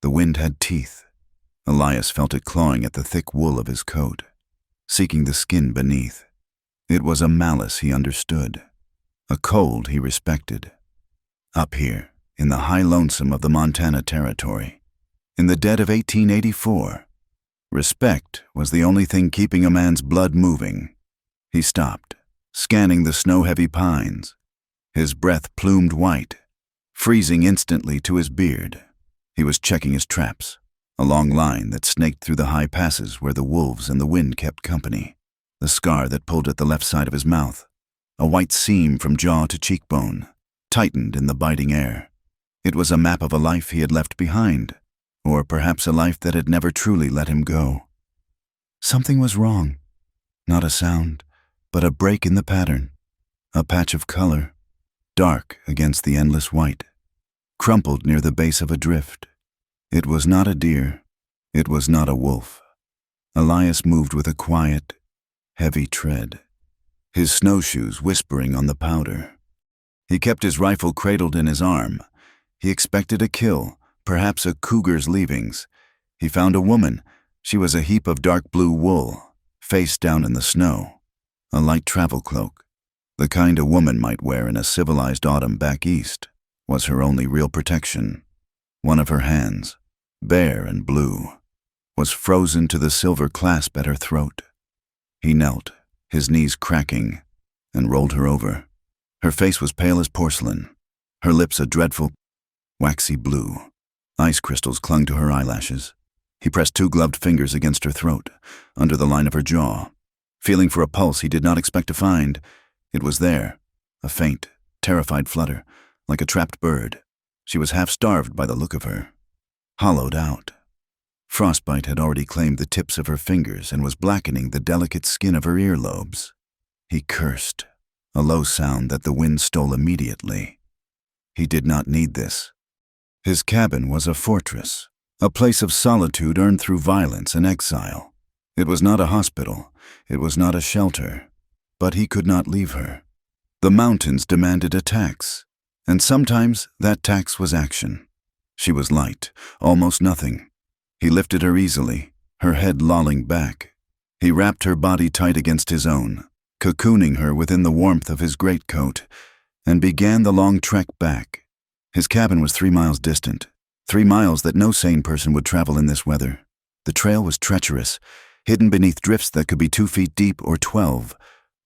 The wind had teeth. Elias felt it clawing at the thick wool of his coat, seeking the skin beneath. It was a malice he understood, a cold he respected. Up here, in the high lonesome of the Montana Territory, in the dead of 1884, respect was the only thing keeping a man's blood moving. He stopped, scanning the snow-heavy pines, his breath plumed white, freezing instantly to his beard. He was checking his traps, a long line that snaked through the high passes where the wolves and the wind kept company, the scar that pulled at the left side of his mouth, a white seam from jaw to cheekbone, tightened in the biting air. It was a map of a life he had left behind, or perhaps a life that had never truly let him go. Something was wrong. Not a sound, but a break in the pattern, a patch of color, dark against the endless white, crumpled near the base of a drift. It was not a deer. It was not a wolf. Elias moved with a quiet, heavy tread, his snowshoes whispering on the powder. He kept his rifle cradled in his arm. He expected a kill, perhaps a cougar's leavings. He found a woman. She was a heap of dark blue wool, face down in the snow, a light travel cloak, the kind a woman might wear in a civilized autumn back east, was her only real protection. One of her hands, bare and blue, was frozen to the silver clasp at her throat. He knelt, his knees cracking, and rolled her over. Her face was pale as porcelain, her lips a dreadful, waxy blue. Ice crystals clung to her eyelashes. He pressed two gloved fingers against her throat, under the line of her jaw, feeling for a pulse he did not expect to find. It was there, a faint, terrified flutter, like a trapped bird. She was half-starved by the look of her, hollowed out. Frostbite had already claimed the tips of her fingers and was blackening the delicate skin of her earlobes. He cursed, a low sound that the wind stole immediately. He did not need this. His cabin was a fortress, a place of solitude earned through violence and exile. It was not a hospital, it was not a shelter, but he could not leave her. The mountains demanded a tax, and sometimes that tax was action. She was light, almost nothing. He lifted her easily, her head lolling back. He wrapped her body tight against his own, cocooning her within the warmth of his greatcoat, and began the long trek back. His cabin was 3 miles distant, 3 miles that no sane person would travel in this weather. The trail was treacherous, hidden beneath drifts that could be 2 feet deep or 12.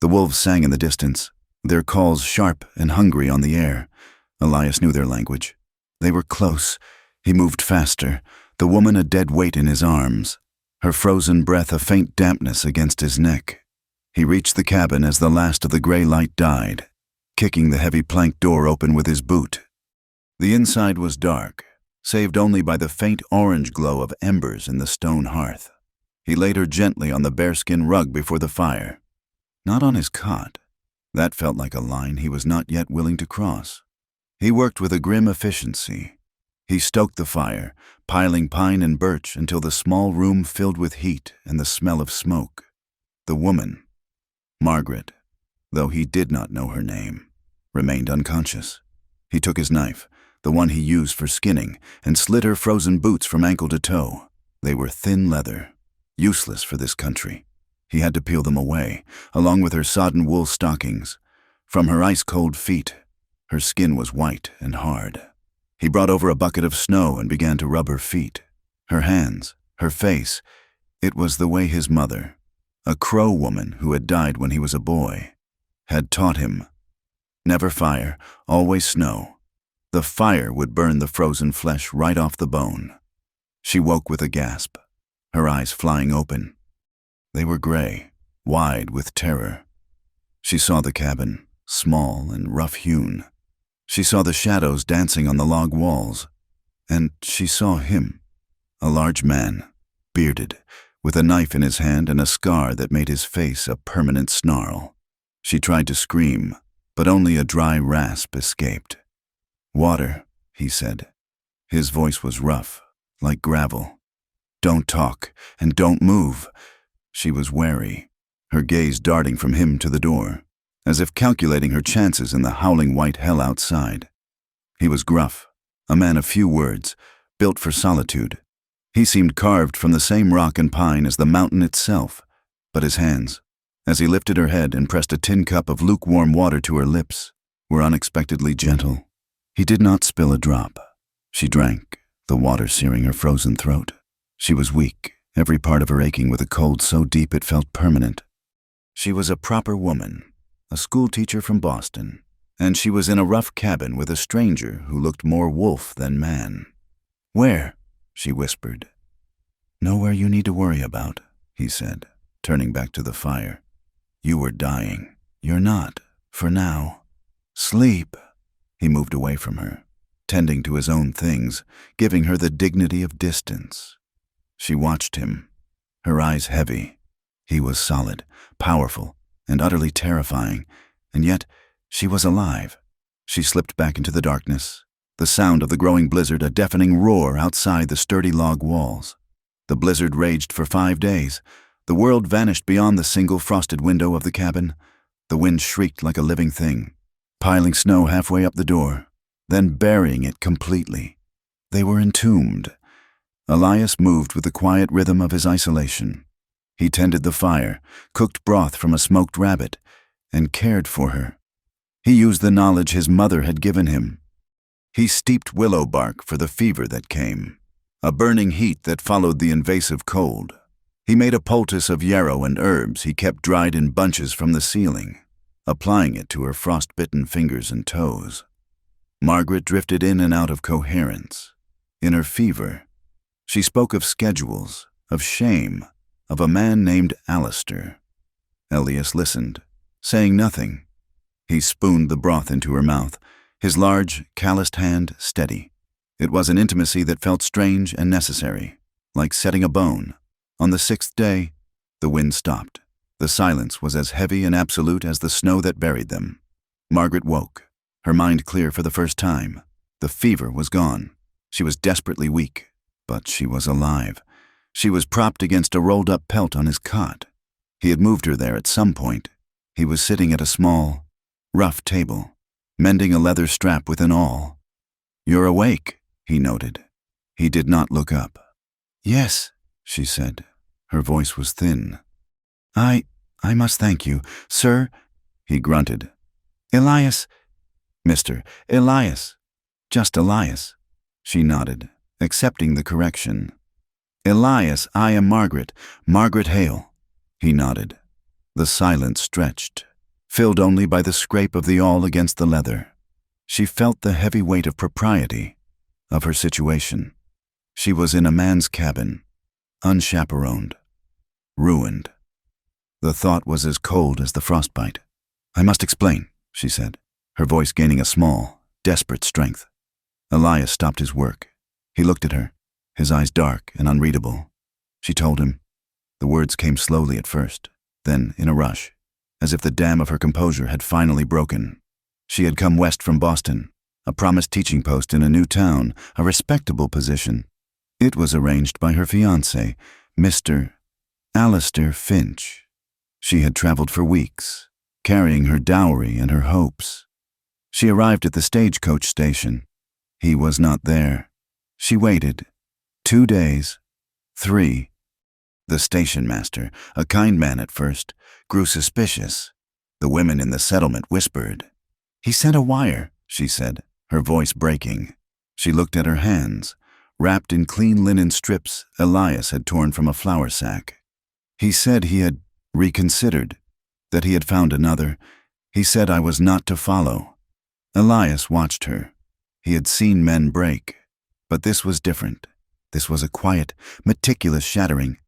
The wolves sang in the distance, their calls sharp and hungry on the air. Elias knew their language. They were close. He moved faster, the woman a dead weight in his arms, her frozen breath a faint dampness against his neck. He reached the cabin as the last of the gray light died, kicking the heavy plank door open with his boot. The inside was dark, saved only by the faint orange glow of embers in the stone hearth. He laid her gently on the bearskin rug before the fire. Not on his cot. That felt like a line he was not yet willing to cross. He worked with a grim efficiency. He stoked the fire, piling pine and birch until the small room filled with heat and the smell of smoke. The woman, Margaret, though he did not know her name, remained unconscious. He took his knife, the one he used for skinning, and slit her frozen boots from ankle to toe. They were thin leather, useless for this country. He had to peel them away, along with her sodden wool stockings. From her ice-cold feet, her skin was white and hard. He brought over a bucket of snow and began to rub her feet, her hands, her face. It was the way his mother, a Crow woman who had died when he was a boy, had taught him. Never fire, always snow. The fire would burn the frozen flesh right off the bone. She woke with a gasp, her eyes flying open. They were gray, wide with terror. She saw the cabin, small and rough-hewn. She saw the shadows dancing on the log walls, and she saw him, a large man, bearded, with a knife in his hand and a scar that made his face a permanent snarl. She tried to scream, but only a dry rasp escaped. "Water," he said. His voice was rough, like gravel. "Don't talk, and don't move." She was wary, her gaze darting from him to the door, as if calculating her chances in the howling white hell outside. He was gruff, a man of few words, built for solitude. He seemed carved from the same rock and pine as the mountain itself, but his hands, as he lifted her head and pressed a tin cup of lukewarm water to her lips, were unexpectedly gentle. He did not spill a drop. She drank, the water searing her frozen throat. She was weak, every part of her aching with a cold so deep it felt permanent. She was a proper woman, a schoolteacher from Boston, and she was in a rough cabin with a stranger who looked more wolf than man. "Where?" she whispered. "Nowhere you need to worry about," he said, turning back to the fire. "You were dying. You're not, for now. Sleep." He moved away from her, tending to his own things, giving her the dignity of distance. She watched him, her eyes heavy. He was solid, powerful, and utterly terrifying, and yet she was alive. She slipped back into the darkness, the sound of the growing blizzard a deafening roar outside the sturdy log walls. The blizzard raged for 5 days. The world vanished beyond the single frosted window of the cabin. The wind shrieked like a living thing, piling snow halfway up the door, then burying it completely. They were entombed. Elias moved with the quiet rhythm of his isolation. He tended the fire, cooked broth from a smoked rabbit, and cared for her. He used the knowledge his mother had given him. He steeped willow bark for the fever that came, a burning heat that followed the invasive cold. He made a poultice of yarrow and herbs he kept dried in bunches from the ceiling, applying it to her frost-bitten fingers and toes. Margaret drifted in and out of coherence. In her fever, she spoke of schedules, of shame, of a man named Alistair. Elias listened, saying nothing. He spooned the broth into her mouth, his large, calloused hand steady. It was an intimacy that felt strange and necessary, like setting a bone. On the 6th day, the wind stopped. The silence was as heavy and absolute as the snow that buried them. Margaret woke, her mind clear for the first time. The fever was gone. She was desperately weak, but she was alive. She was propped against a rolled-up pelt on his cot. He had moved her there at some point. He was sitting at a small, rough table, mending a leather strap with an awl. "You're awake," he noted. He did not look up. "Yes," she said. Her voice was thin. I must thank you, sir," he grunted. "Elias, Mr. Elias, just Elias." She nodded, accepting the correction. "Elias, I am Margaret Hale." He nodded. The silence stretched, filled only by the scrape of the awl against the leather. She felt the heavy weight of propriety, of her situation. She was in a man's cabin, unchaperoned, ruined. The thought was as cold as the frostbite. "I must explain," she said, her voice gaining a small, desperate strength. Elias stopped his work. He looked at her, his eyes dark and unreadable. She told him. The words came slowly at first, then in a rush, as if the dam of her composure had finally broken. She had come west from Boston, a promised teaching post in a new town, a respectable position. It was arranged by her fiancé, Mr. Alistair Finch. She had traveled for weeks, carrying her dowry and her hopes. She arrived at the stagecoach station. He was not there. She waited. 2 days. 3. The station master, a kind man at first, grew suspicious. The women in the settlement whispered. "He sent a wire," she said, her voice breaking. She looked at her hands, wrapped in clean linen strips Elias had torn from a flour sack. "He said he had reconsidered, that he had found another. He said I was not to follow." Elias watched her. He had seen men break, but this was different. This was a quiet, meticulous shattering.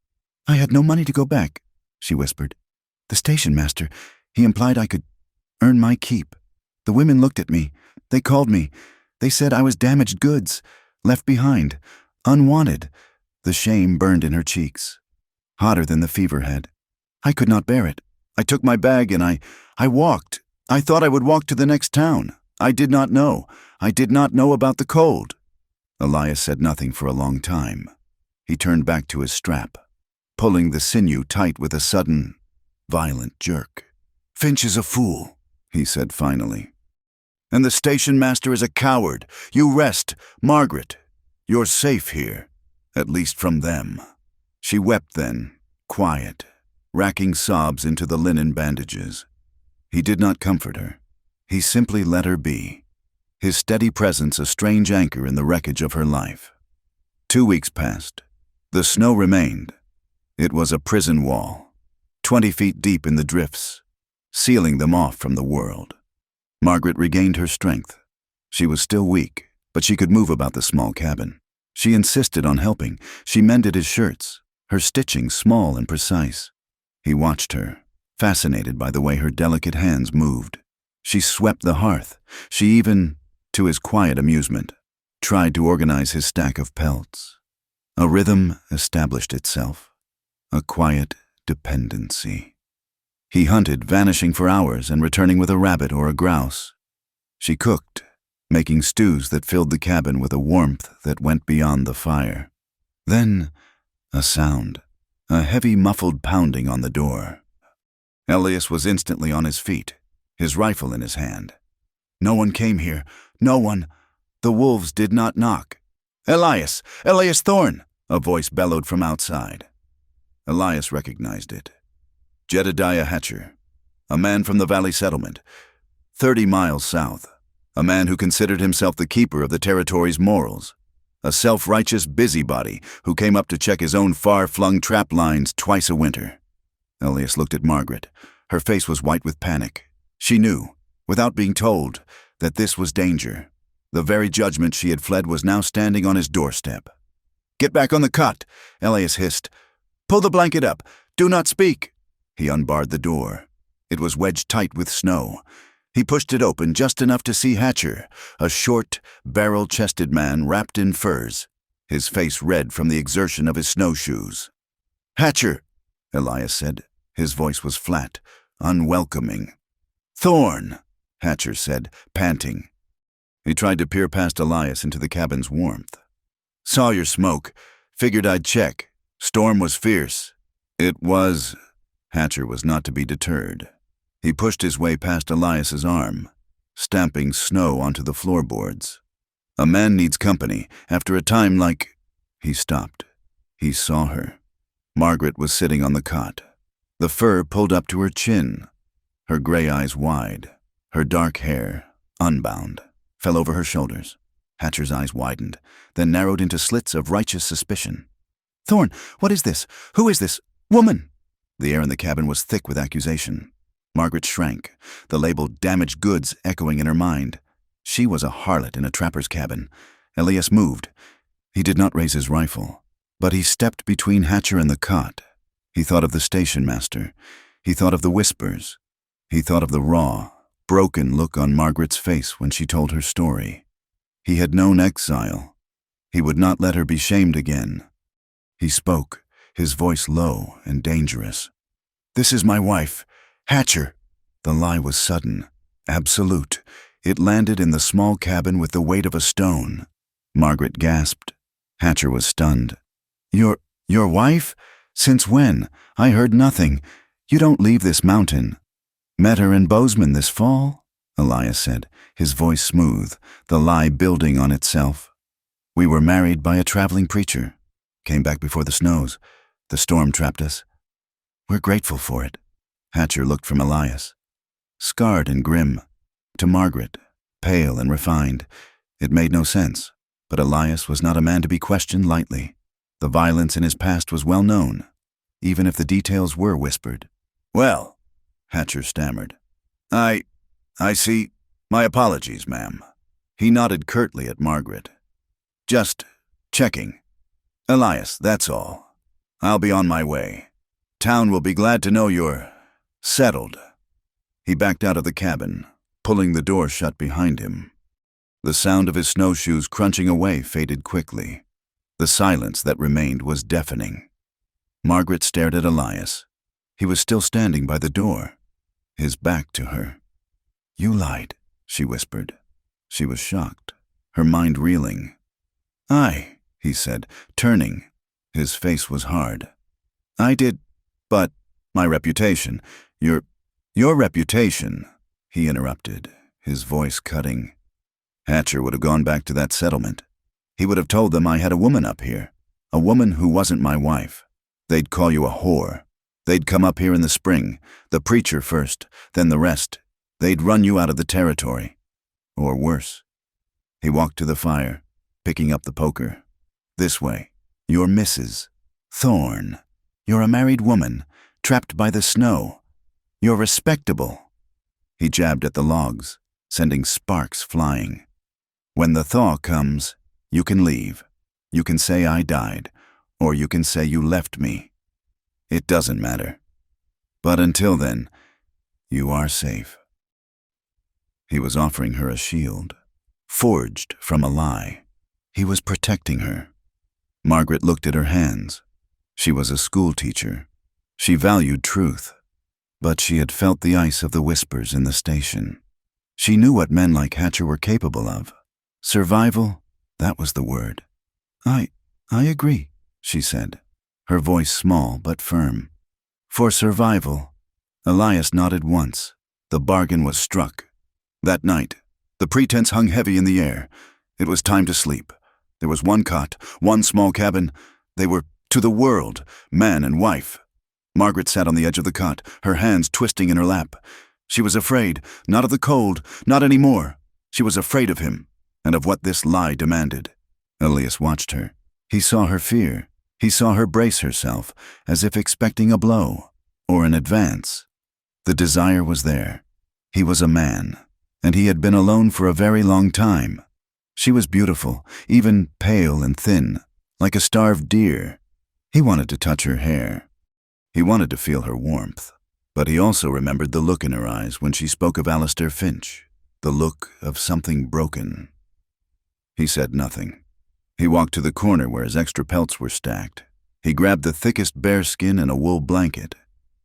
"I had no money to go back," she whispered. "The station master, he implied I could earn my keep. The women looked at me. They called me. They said I was damaged goods, left behind, unwanted." The shame burned in her cheeks, hotter than the fever had. "I could not bear it. I took my bag and I walked. I thought I would walk to the next town. I did not know. I did not know about the cold." Elias said nothing for a long time. He turned back to his strap, pulling the sinew tight with a sudden, violent jerk. "Finch is a fool," he said finally. "And the station master is a coward. You rest, Margaret. You're safe here, at least from them." She wept then, quiet, racking sobs into the linen bandages. He did not comfort her. He simply let her be, his steady presence a strange anchor in the wreckage of her life. 2 weeks passed. The snow remained. It was a prison wall, 20 feet deep in the drifts, sealing them off from the world. Margaret regained her strength. She was still weak, but she could move about the small cabin. She insisted on helping. She mended his shirts, her stitching small and precise. He watched her, fascinated by the way her delicate hands moved. She swept the hearth. She even, to his quiet amusement, tried to organize his stack of pelts. A rhythm established itself, a quiet dependency. He hunted, vanishing for hours and returning with a rabbit or a grouse. She cooked, making stews that filled the cabin with a warmth that went beyond the fire. Then, a sound, a heavy muffled pounding on the door. Elias was instantly on his feet, his rifle in his hand. No one came here, no one. The wolves did not knock. "Elias! Elias Thorne!" a voice bellowed from outside. Elias recognized it. Jedediah Hatcher, a man from the Valley Settlement, 30 miles south, a man who considered himself the keeper of the territory's morals, a self-righteous busybody who came up to check his own far-flung trap lines twice a winter. Elias looked at Margaret. Her face was white with panic. She knew, without being told, that this was danger. The very judgment she had fled was now standing on his doorstep. "Get back on the cot," Elias hissed. "Pull the blanket up. Do not speak." He unbarred the door. It was wedged tight with snow. He pushed it open just enough to see Hatcher, a short, barrel-chested man wrapped in furs, his face red from the exertion of his snowshoes. "Hatcher," Elias said. His voice was flat, unwelcoming. "Thorne," Hatcher said, panting. He tried to peer past Elias into the cabin's warmth. "Saw your smoke. Figured I'd check. Storm was fierce." "It was." Hatcher was not to be deterred. He pushed his way past Elias's arm, stamping snow onto the floorboards. "A man needs company. After a time like—" He stopped. He saw her. Margaret was sitting on the cot. The fur pulled up to her chin, her gray eyes wide, her dark hair, unbound, fell over her shoulders. Hatcher's eyes widened, then narrowed into slits of righteous suspicion. "Thorne, what is this? Who is this woman?" The air in the cabin was thick with accusation. Margaret shrank, the label damaged goods echoing in her mind. She was a harlot in a trapper's cabin. Elias moved. He did not raise his rifle, but he stepped between Hatcher and the cot. He thought of the station master. He thought of the whispers. He thought of the raw, broken look on Margaret's face when she told her story. He had known exile. He would not let her be shamed again. He spoke, his voice low and dangerous. "This is my wife, Hatcher." The lie was sudden, absolute. It landed in the small cabin with the weight of a stone. Margaret gasped. Hatcher was stunned. Your wife? Since when? I heard nothing. You don't leave this mountain." "Met her in Bozeman this fall," Elias said, his voice smooth, the lie building on itself. "We were married by a traveling preacher. Came back before the snows. The storm trapped us. We're grateful for it." Hatcher looked from Elias, scarred and grim, to Margaret, pale and refined. It made no sense, but Elias was not a man to be questioned lightly. The violence in his past was well known, even if the details were whispered. "Well," Hatcher stammered. I see. My apologies, ma'am." He nodded curtly at Margaret. "Just checking. Elias, that's all. I'll be on my way. Town will be glad to know you're settled." He backed out of the cabin, pulling the door shut behind him. The sound of his snowshoes crunching away faded quickly. The silence that remained was deafening. Margaret stared at Elias. He was still standing by the door, his back to her. "You lied," she whispered. She was shocked, her mind reeling. "Aye," he said, turning. His face was hard. "I did, but my reputation, your reputation," he interrupted, his voice cutting. Hatcher would have gone back to that settlement. He would have told them I had a woman up here, a woman who wasn't my wife. They'd call you a whore. They'd come up here in the spring, the preacher first, then the rest. They'd run you out of the territory. Or worse. He walked to the fire, picking up the poker. This way. You're Mrs. Thorne. You're a married woman, trapped by the snow. You're respectable. He jabbed at the logs, sending sparks flying. When the thaw comes, you can leave. You can say I died, or you can say you left me. It doesn't matter. But until then, you are safe. He was offering her a shield, forged from a lie. He was protecting her. Margaret looked at her hands. She was a schoolteacher. She valued truth. But she had felt the ice of the whispers in the station. She knew what men like Hatcher were capable of. Survival, that was the word. I agree, she said, her voice small but firm. For survival. Elias nodded once. The bargain was struck. That night, the pretense hung heavy in the air. It was time to sleep. There was one cot, one small cabin. They were to the world, man and wife. Margaret sat on the edge of the cot, her hands twisting in her lap. She was afraid, not of the cold, not anymore. She was afraid of him, and of what this lie demanded. Elias watched her. He saw her fear. He saw her brace herself, as if expecting a blow, or an advance. The desire was there. He was a man, and he had been alone for a very long time. She was beautiful, even pale and thin, like a starved deer. He wanted to touch her hair. He wanted to feel her warmth. But he also remembered the look in her eyes when she spoke of Alistair Finch, the look of something broken. He said nothing. He walked to the corner where his extra pelts were stacked. He grabbed the thickest bearskin and a wool blanket.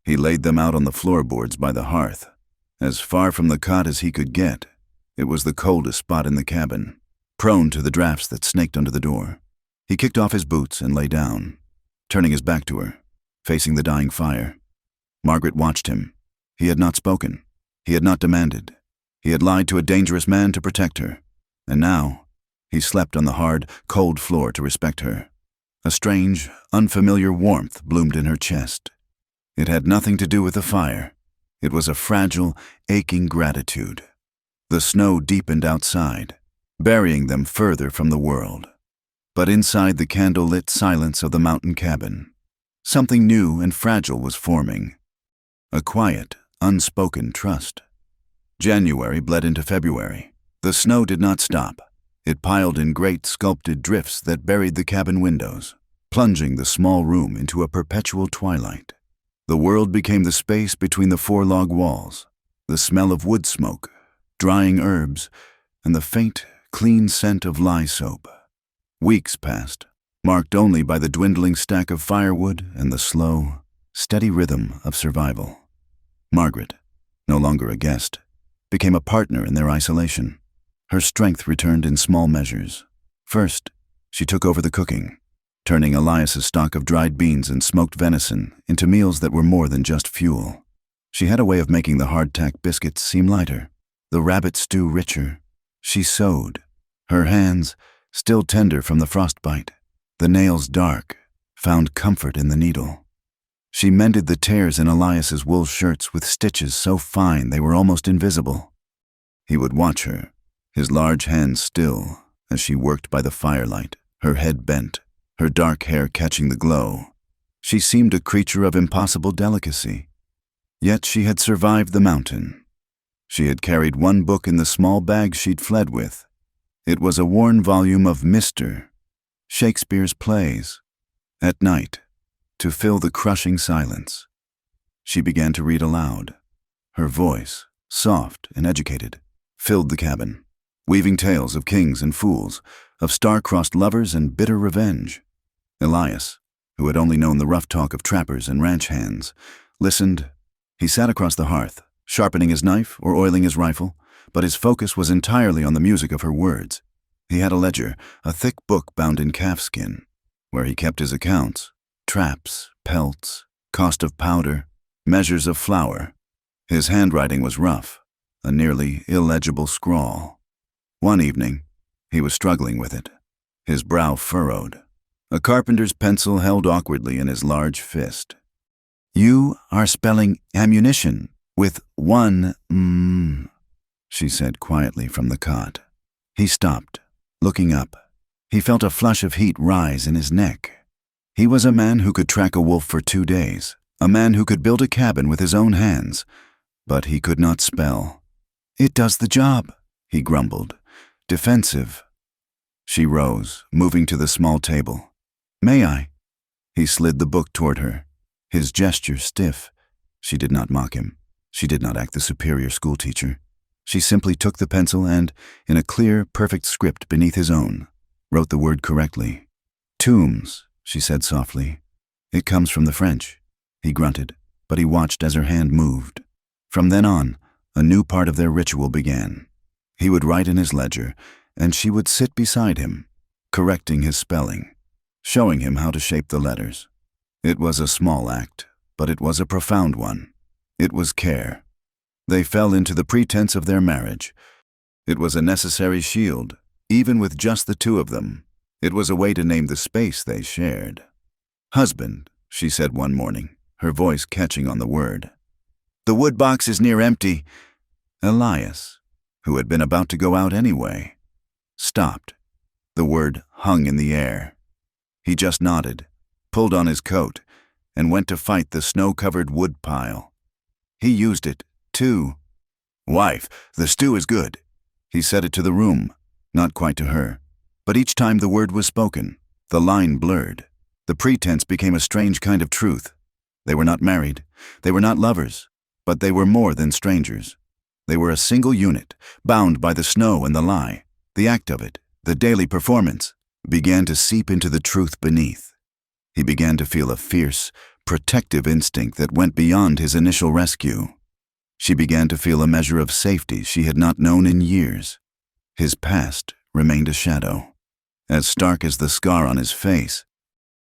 He laid them out on the floorboards by the hearth. As far from the cot as he could get, it was the coldest spot in the cabin, prone to the drafts that snaked under the door. He kicked off his boots and lay down, turning his back to her, facing the dying fire. Margaret watched him. He had not spoken. He had not demanded. He had lied to a dangerous man to protect her. And now, he slept on the hard, cold floor to respect her. A strange, unfamiliar warmth bloomed in her chest. It had nothing to do with the fire. It was a fragile, aching gratitude. The snow deepened outside, burying them further from the world. But inside the candle-lit silence of the mountain cabin, something new and fragile was forming. A quiet, unspoken trust. January bled into February. The snow did not stop. It piled in great sculpted drifts that buried the cabin windows, plunging the small room into a perpetual twilight. The world became the space between the four log walls, the smell of wood smoke, drying herbs, and the faint, clean scent of lye soap. Weeks passed, marked only by the dwindling stack of firewood and the slow, steady rhythm of survival. Margaret, no longer a guest, became a partner in their isolation. Her strength returned in small measures. First, she took over the cooking, turning Elias's stock of dried beans and smoked venison into meals that were more than just fuel. She had a way of making the hardtack biscuits seem lighter, the rabbit stew richer. She sewed, her hands, still tender from the frostbite, the nails dark, found comfort in the needle. She mended the tears in Elias's wool shirts with stitches so fine they were almost invisible. He would watch her, his large hands still, as she worked by the firelight, her head bent, her dark hair catching the glow. She seemed a creature of impossible delicacy. Yet she had survived the mountain. She had carried one book in the small bag she'd fled with. It was a worn volume of Mr. Shakespeare's plays. At night, to fill the crushing silence, she began to read aloud. Her voice, soft and educated, filled the cabin, weaving tales of kings and fools, of star-crossed lovers and bitter revenge. Elias, who had only known the rough talk of trappers and ranch hands, listened. He sat across the hearth, sharpening his knife or oiling his rifle, but his focus was entirely on the music of her words. He had a ledger, a thick book bound in calfskin, where he kept his accounts, traps, pelts, cost of powder, measures of flour. His handwriting was rough, a nearly illegible scrawl. One evening, he was struggling with it. his brow furrowed, a carpenter's pencil held awkwardly in his large fist. "You are spelling ammunition with one she said quietly from the cot. He stopped, looking up. He felt a flush of heat rise in his neck. He was a man who could track a wolf for 2 days, a man who could build a cabin with his own hands, but he could not spell. "It does the job," he grumbled, defensive. She rose, moving to the small table. "May I?" He slid the book toward her, his gesture stiff. She did not mock him. She did not act the superior schoolteacher. She simply took the pencil and, in a clear, perfect script beneath his own, wrote the word correctly. "Tombs," she said softly. "It comes from the French." He grunted, but he watched as her hand moved. From then on, a new part of their ritual began. He would write in his ledger, and she would sit beside him, correcting his spelling, showing him how to shape the letters. It was a small act, but it was a profound one. It was care. They fell into the pretense of their marriage. It was a necessary shield, even with just the two of them. It was a way to name the space they shared. "Husband," she said one morning, her voice catching on the word. "The wood box is near empty." Elias, who had been about to go out anyway, stopped. The word hung in the air. He just nodded, pulled on his coat, and went to fight the snow-covered wood pile. He used it, too. "Wife, the stew is good." He said it to the room, not quite to her. But each time the word was spoken, the line blurred. The pretense became a strange kind of truth. They were not married. They were not lovers. But they were more than strangers. They were a single unit, bound by the snow and the lie. The act of it, the daily performance, began to seep into the truth beneath. He began to feel a fierce, protective instinct that went beyond his initial rescue. She began to feel a measure of safety she had not known in years. His past remained a shadow, as stark as the scar on his face.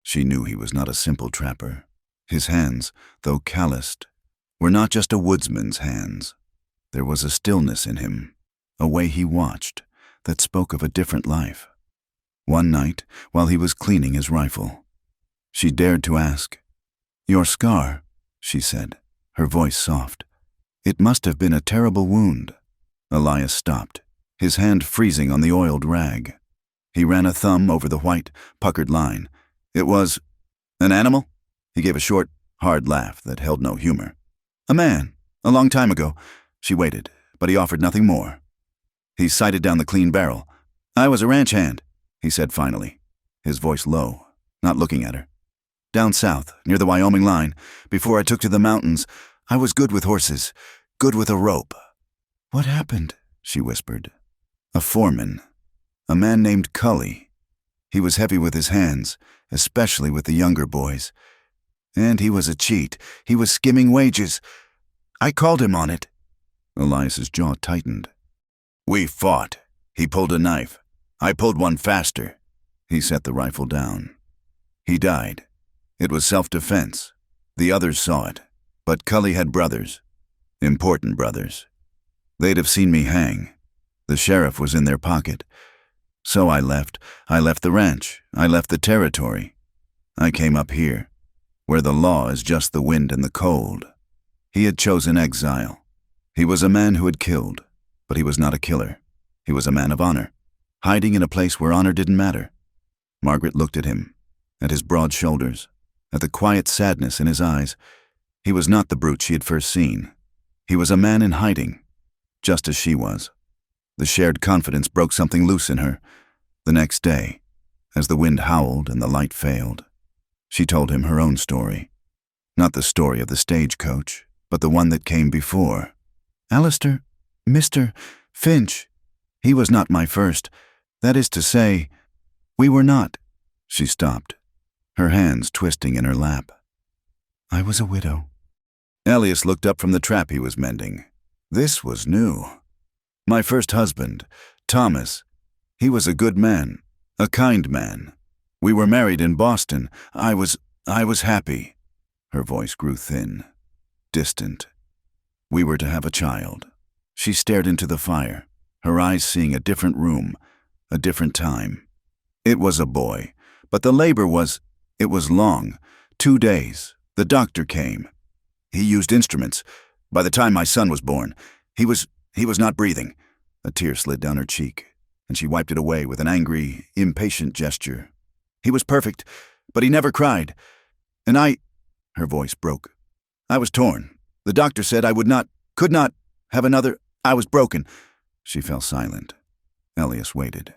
She knew he was not a simple trapper. His hands, though calloused, were not just a woodsman's hands. There was a stillness in him, a way he watched, that spoke of a different life. One night, while he was cleaning his rifle, she dared to ask. "Your scar," she said, her voice soft. "It must have been a terrible wound." Elias stopped, his hand freezing on the oiled rag. He ran a thumb over the white, puckered line. "It was an animal?" He gave a short, hard laugh that held no humor. "A man, a long time ago." She waited, but he offered nothing more. He sighted down the clean barrel. "I was a ranch hand," he said finally, his voice low, not looking at her. "Down south, near the Wyoming line, before I took to the mountains, I was good with horses, good with a rope." "What happened?" she whispered. "A foreman, a man named Cully. He was heavy with his hands, especially with the younger boys. And he was a cheat. He was skimming wages. I called him on it." Elias's jaw tightened. "We fought. He pulled a knife. I pulled one faster." He set the rifle down. "He died. It was self-defense. The others saw it. But Cully had brothers. Important brothers. They'd have seen me hang. The sheriff was in their pocket. So I left. I left the ranch. I left the territory. I came up here, where the law is just the wind and the cold." He had chosen exile. He was a man who had killed, but he was not a killer. He was a man of honor, hiding in a place where honor didn't matter. Margaret looked at him, at his broad shoulders, at the quiet sadness in his eyes. He was not the brute she had first seen. He was a man in hiding, just as she was. The shared confidence broke something loose in her. The next day, as the wind howled and the light failed, she told him her own story. Not the story of the stagecoach, but the one that came before. "Alistair, Mr. Finch, he was not my first. That is to say, we were not." She stopped, her hands twisting in her lap. "I was a widow." Elias looked up from the trap he was mending. This was new. "My first husband, Thomas, he was a good man, a kind man. We were married in Boston. I was happy." Her voice grew thin, distant. "We were to have a child." She stared into the fire, her eyes seeing a different room, a different time. It was a boy, but the labor it was long. 2 days. The doctor came. He used instruments. By the time my son was born, he was not breathing. A tear slid down her cheek, and she wiped it away with an angry, impatient gesture. He was perfect, but he never cried. And her voice broke. I was torn. The doctor said I could not have another. I was broken. She fell silent. Elias waited.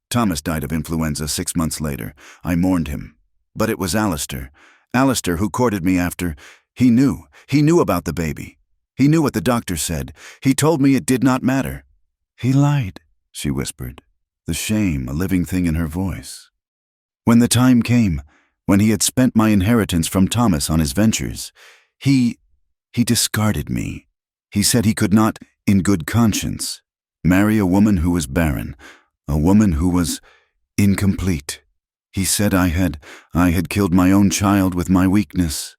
Thomas died of influenza 6 months later. I mourned him. But it was Alistair who courted me after. He knew about the baby. He knew what the doctor said. He told me it did not matter. He lied, she whispered, the shame a living thing in her voice. When the time came, when he had spent my inheritance from Thomas on his ventures, he discarded me. He said he could not, in good conscience, marry a woman who was barren, a woman who was incomplete. He said I had killed my own child with my weakness.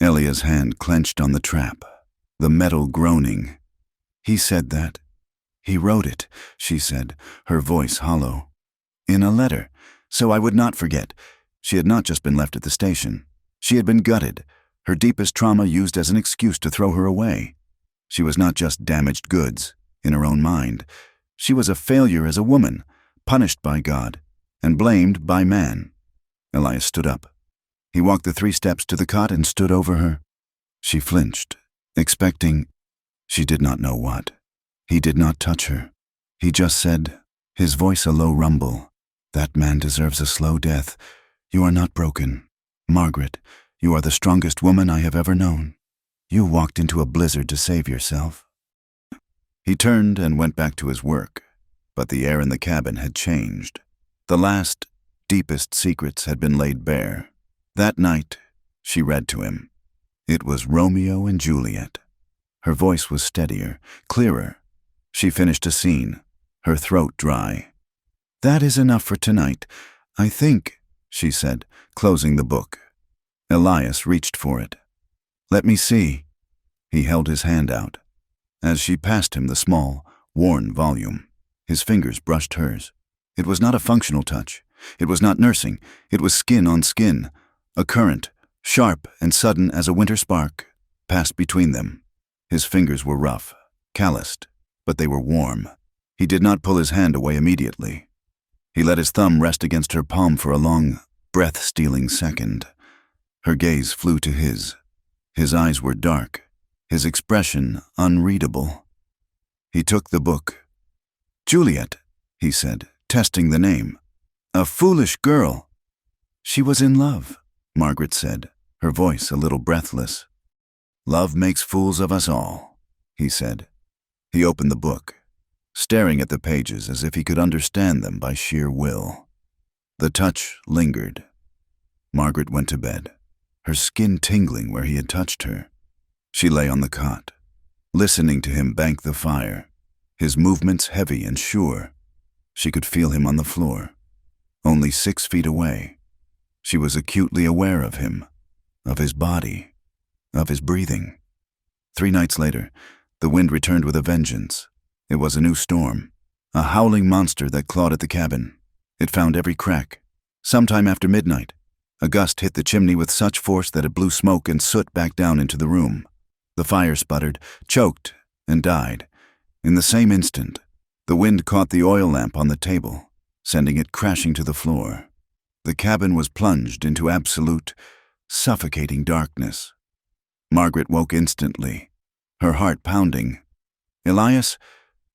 Elia's hand clenched on the trap, the metal groaning. He said that. He wrote it, she said, her voice hollow. In a letter, so I would not forget. She had not just been left at the station. She had been gutted, her deepest trauma used as an excuse to throw her away. She was not just damaged goods, in her own mind. She was a failure as a woman, punished by God, and blamed by man. Elias stood up. He walked the 3 steps to the cot and stood over her. She flinched, expecting, she did not know what. He did not touch her. He just said, his voice a low rumble, that man deserves a slow death. You are not broken. Margaret, you are the strongest woman I have ever known. You walked into a blizzard to save yourself. He turned and went back to his work, but the air in the cabin had changed. The last, deepest secrets had been laid bare. That night, she read to him. It was Romeo and Juliet. Her voice was steadier, clearer. She finished a scene, her throat dry. That is enough for tonight, I think, she said, closing the book. Elias reached for it. Let me see. He held his hand out. As she passed him the small, worn volume, his fingers brushed hers. It was not a functional touch. It was not nursing. It was skin on skin. A current, sharp and sudden as a winter spark, passed between them. His fingers were rough, calloused, but they were warm. He did not pull his hand away immediately. He let his thumb rest against her palm for a long, breath-stealing second. Her gaze flew to his. His eyes were dark, his expression unreadable. He took the book. Juliet, he said, testing the name. A foolish girl. She was in love, Margaret said, her voice a little breathless. Love makes fools of us all, he said. He opened the book, staring at the pages as if he could understand them by sheer will. The touch lingered. Margaret went to bed, her skin tingling where he had touched her. She lay on the cot, listening to him bank the fire, his movements heavy and sure. She could feel him on the floor, only 6 feet away. She was acutely aware of him, of his body, of his breathing. 3 nights later, the wind returned with a vengeance. It was a new storm, a howling monster that clawed at the cabin. It found every crack. Sometime after midnight, a gust hit the chimney with such force that it blew smoke and soot back down into the room. The fire sputtered, choked, and died. In the same instant, the wind caught the oil lamp on the table, sending it crashing to the floor. The cabin was plunged into absolute, suffocating darkness. Margaret woke instantly, her heart pounding. Elias?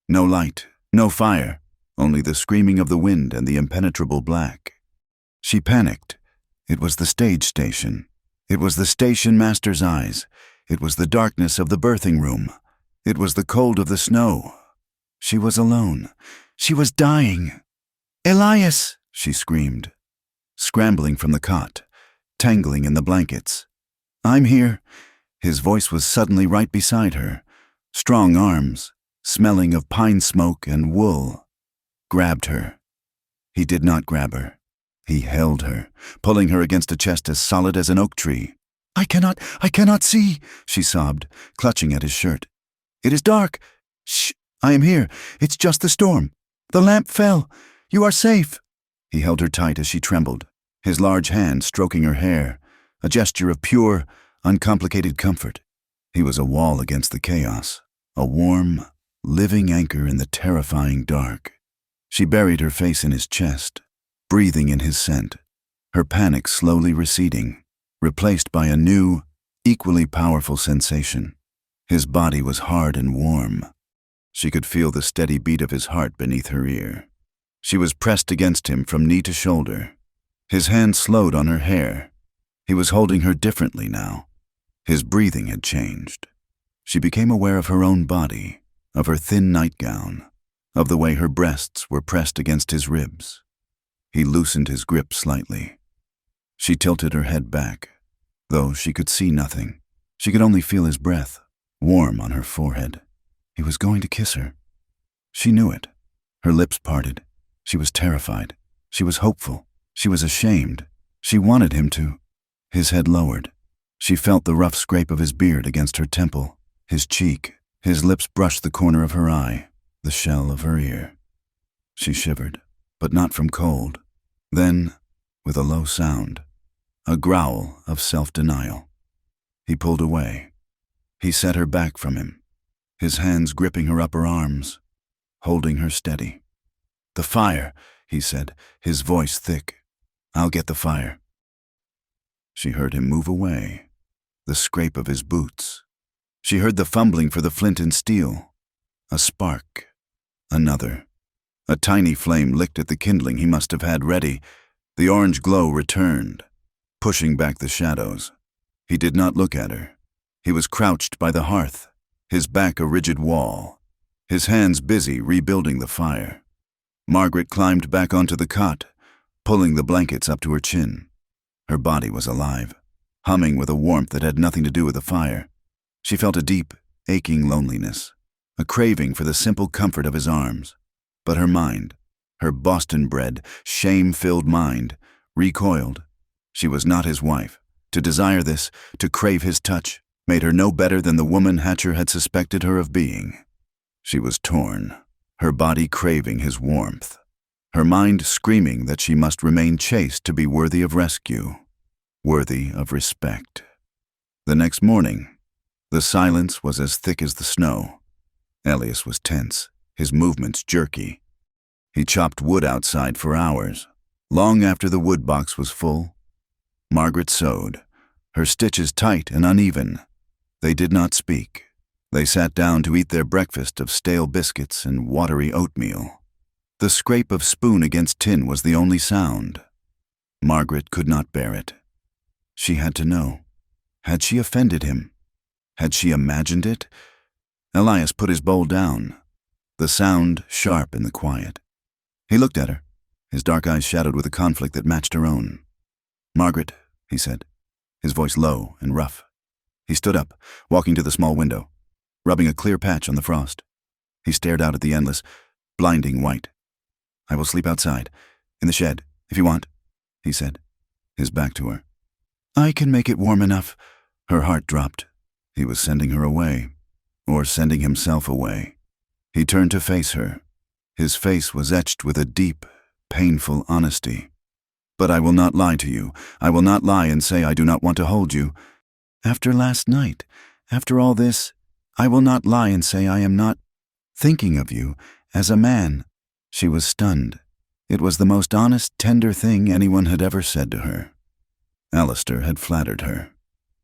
No light, no fire, only the screaming of the wind and the impenetrable black. She panicked. It was the stage station. It was the station master's eyes. It was the darkness of the birthing room. It was the cold of the snow. She was alone. She was dying. Elias, she screamed, scrambling from the cot, tangling in the blankets. I'm here. His voice was suddenly right beside her. Strong arms, smelling of pine smoke and wool, grabbed her. He did not grab her. He held her, pulling her against a chest as solid as an oak tree. I cannot see, she sobbed, clutching at his shirt. It is dark. Shh, I am here. It's just the storm. The lamp fell. You are safe. He held her tight as she trembled, his large hand stroking her hair, a gesture of pure, uncomplicated comfort. He was a wall against the chaos, a warm, living anchor in the terrifying dark. She buried her face in his chest, breathing in his scent, her panic slowly receding, replaced by a new, equally powerful sensation. His body was hard and warm. She could feel the steady beat of his heart beneath her ear. She was pressed against him from knee to shoulder. His hand slowed on her hair. He was holding her differently now. His breathing had changed. She became aware of her own body, of her thin nightgown, of the way her breasts were pressed against his ribs. He loosened his grip slightly. She tilted her head back, though she could see nothing. She could only feel his breath, warm on her forehead. He was going to kiss her. She knew it. Her lips parted. She was terrified. She was hopeful. She was ashamed. She wanted him to. His head lowered. She felt the rough scrape of his beard against her temple, his cheek. His lips brushed the corner of her eye, the shell of her ear. She shivered, but not from cold. Then, with a low sound, a growl of self-denial. He pulled away. He set her back from him, his hands gripping her upper arms, holding her steady. "The fire," he said, his voice thick. "I'll get the fire." She heard him move away, the scrape of his boots. She heard the fumbling for the flint and steel. A spark. Another. A tiny flame licked at the kindling he must have had ready. The orange glow returned, pushing back the shadows. He did not look at her. He was crouched by the hearth, his back a rigid wall, his hands busy rebuilding the fire. Margaret climbed back onto the cot, pulling the blankets up to her chin. Her body was alive, humming with a warmth that had nothing to do with the fire. She felt a deep, aching loneliness, a craving for the simple comfort of his arms. But her mind, her Boston-bred, shame-filled mind, recoiled. She was not his wife. To desire this, to crave his touch, made her no better than the woman Hatcher had suspected her of being. She was torn, her body craving his warmth, her mind screaming that she must remain chaste to be worthy of rescue, worthy of respect. The next morning, the silence was as thick as the snow. Elias was tense, his movements jerky. He chopped wood outside for hours, long after the wood box was full. Margaret sewed, her stitches tight and uneven. They did not speak. They sat down to eat their breakfast of stale biscuits and watery oatmeal. The scrape of spoon against tin was the only sound. Margaret could not bear it. She had to know. Had she offended him? Had she imagined it? Elias put his bowl down, the sound sharp in the quiet. He looked at her, his dark eyes shadowed with a conflict that matched her own. "Margaret," he said, his voice low and rough. He stood up, walking to the small window, rubbing a clear patch on the frost. He stared out at the endless, blinding white. "I will sleep outside, in the shed, if you want," he said, his back to her. "I can make it warm enough." Her heart dropped. He was sending her away, or sending himself away. He turned to face her. His face was etched with a deep, painful honesty. "But I will not lie to you. I will not lie and say I do not want to hold you. After last night, after all this, I will not lie and say I am not thinking of you as a man." She was stunned. It was the most honest, tender thing anyone had ever said to her. Alistair had flattered her.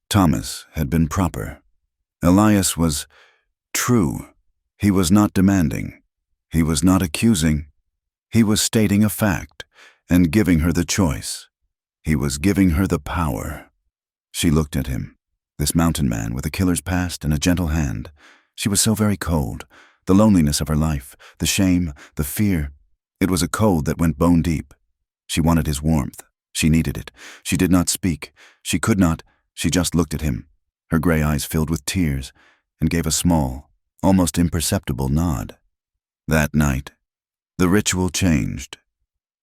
Thomas had been proper. Elias was true. He was not demanding. He was not accusing. He was stating a fact and giving her the choice. He was giving her the power. She looked at him, this mountain man with a killer's past and a gentle hand. She was so very cold. The loneliness of her life, the shame, the fear. It was a cold that went bone deep. She wanted his warmth. She needed it. She did not speak. She could not. She just looked at him, her gray eyes filled with tears, and gave a small, almost imperceptible nod. That night, the ritual changed.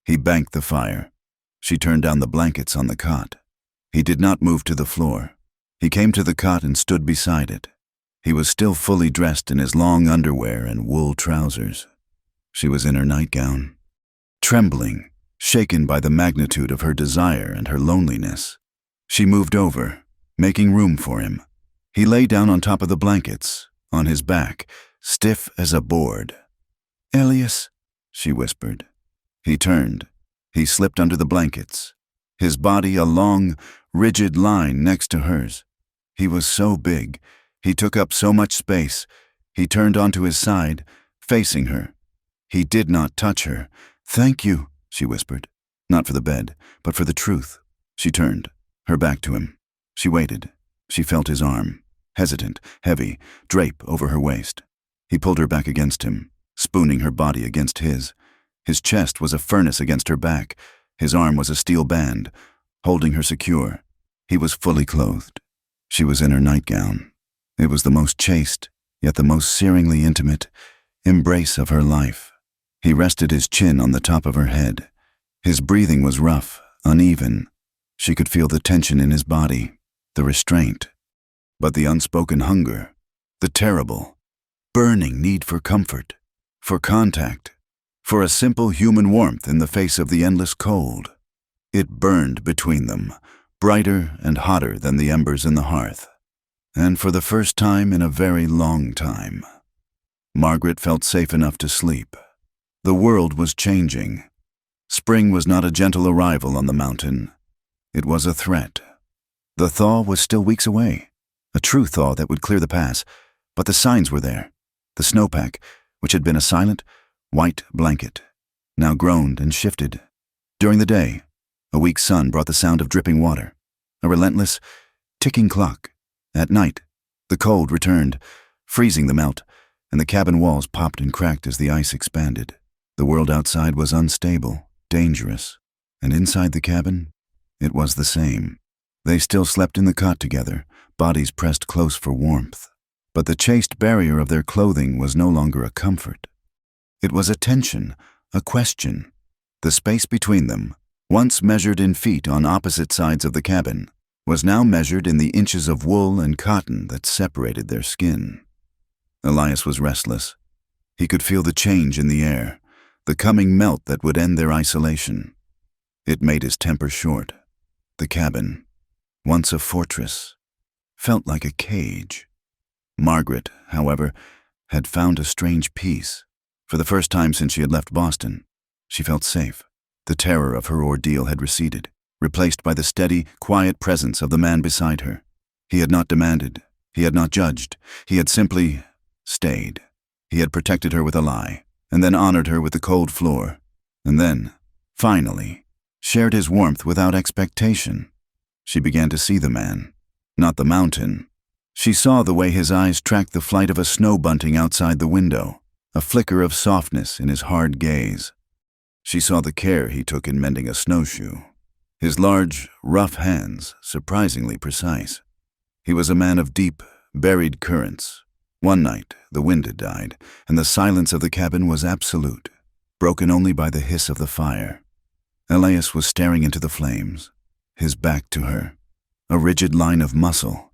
He banked the fire. She turned down the blankets on the cot. He did not move to the floor. He came to the cot and stood beside it. He was still fully dressed in his long underwear and wool trousers. She was in her nightgown. Trembling, shaken by the magnitude of her desire and her loneliness. She moved over, making room for him. He lay down on top of the blankets, on his back, stiff as a board. "Elias," she whispered. He turned. He slipped under the blankets, his body a long, rigid line next to hers. He was so big, he took up so much space. He turned onto his side, facing her. He did not touch her. "Thank you," she whispered. Not for the bed, but for the truth. She turned, her back to him. She waited. She felt his arm, hesitant, heavy, drape over her waist. He pulled her back against him, spooning her body against his. His chest was a furnace against her back. His arm was a steel band, holding her secure. He was fully clothed. She was in her nightgown. It was the most chaste, yet the most searingly intimate embrace of her life. He rested his chin on the top of her head. His breathing was rough, uneven. She could feel the tension in his body, the restraint, but the unspoken hunger, the terrible, burning need for comfort, for contact, for a simple human warmth in the face of the endless cold. It burned between them, brighter and hotter than the embers in the hearth. And for the first time in a very long time, Margaret felt safe enough to sleep. The world was changing. Spring was not a gentle arrival on the mountain. It was a threat. The thaw was still weeks away, a true thaw that would clear the pass, but the signs were there. The snowpack, which had been a silent, white blanket, now groaned and shifted. During the day, a weak sun brought the sound of dripping water, a relentless, ticking clock. At night, the cold returned, freezing the melt, and the cabin walls popped and cracked as the ice expanded. The world outside was unstable, dangerous, and inside the cabin, it was the same. They still slept in the cot together, bodies pressed close for warmth. But the chaste barrier of their clothing was no longer a comfort. It was a tension, a question. The space between them, once measured in feet on opposite sides of the cabin, was now measured in the inches of wool and cotton that separated their skin. Elias was restless. He could feel the change in the air, the coming melt that would end their isolation. It made his temper short. The cabin, once a fortress, felt like a cage. Margaret, however, had found a strange peace. For the first time since she had left Boston, she felt safe. The terror of her ordeal had receded, replaced by the steady, quiet presence of the man beside her. He had not demanded. He had not judged. He had simply stayed. He had protected her with a lie, and then honored her with the cold floor, and then, finally, shared his warmth without expectation. She began to see the man, not the mountain. She saw the way his eyes tracked the flight of a snow bunting outside the window, a flicker of softness in his hard gaze. She saw the care he took in mending a snowshoe, his large, rough hands surprisingly precise. He was a man of deep, buried currents. One night, the wind had died, and the silence of the cabin was absolute, broken only by the hiss of the fire. Elias was staring into the flames, his back to her, a rigid line of muscle.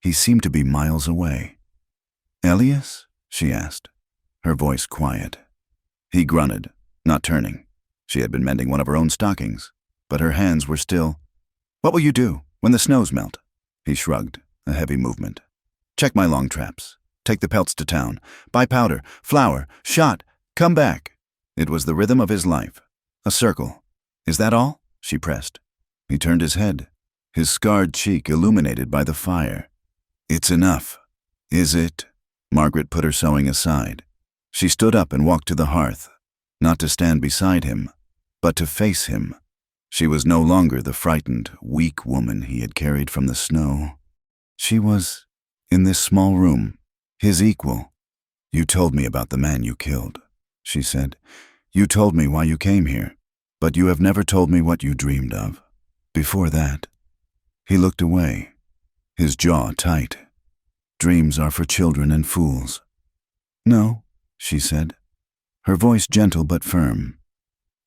He seemed to be miles away. "Elias?" she asked, her voice quiet. He grunted, not turning. She had been mending one of her own stockings, but her hands were still. "What will you do when the snows melt?" He shrugged, a heavy movement. "Check my long traps. Take the pelts to town. Buy powder, flour, shot. Come back." It was the rhythm of his life. A circle. "Is that all?" she pressed. He turned his head, his scarred cheek illuminated by the fire. "It's enough." "Is it?" Margaret put her sewing aside. She stood up and walked to the hearth, not to stand beside him, but to face him. She was no longer the frightened, weak woman he had carried from the snow. She was, in this small room, his equal. "You told me about the man you killed," she said. "You told me why you came here, but you have never told me what you dreamed of. Before that." He looked away, his jaw tight. "Dreams are for children and fools." "No," she said, her voice gentle but firm.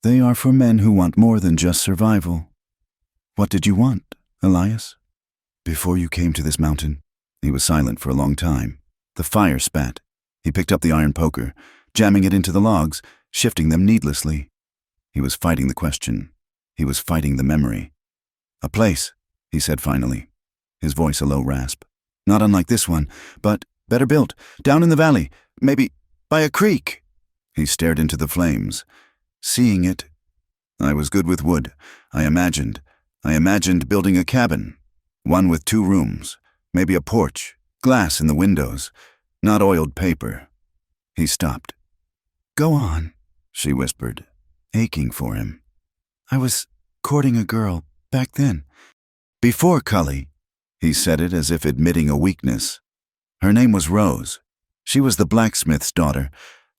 "They are for men who want more than just survival." "What did you want, Elias?" "Before you came to this mountain." He was silent for a long time. The fire spat. He picked up the iron poker, jamming it into the logs, shifting them needlessly. He was fighting the question. He was fighting the memory. "A place," he said finally, his voice a low rasp. "Not unlike this one, but better built, down in the valley, maybe by a creek." He stared into the flames. Seeing it, I was good with wood. I imagined building a cabin, one with 2 rooms, maybe a porch, glass in the windows, not oiled paper. He stopped. "Go on," she whispered, aching for him. "I was courting a girl back then. Before Cully." He said it as if admitting a weakness. "Her name was Rose. She was the blacksmith's daughter.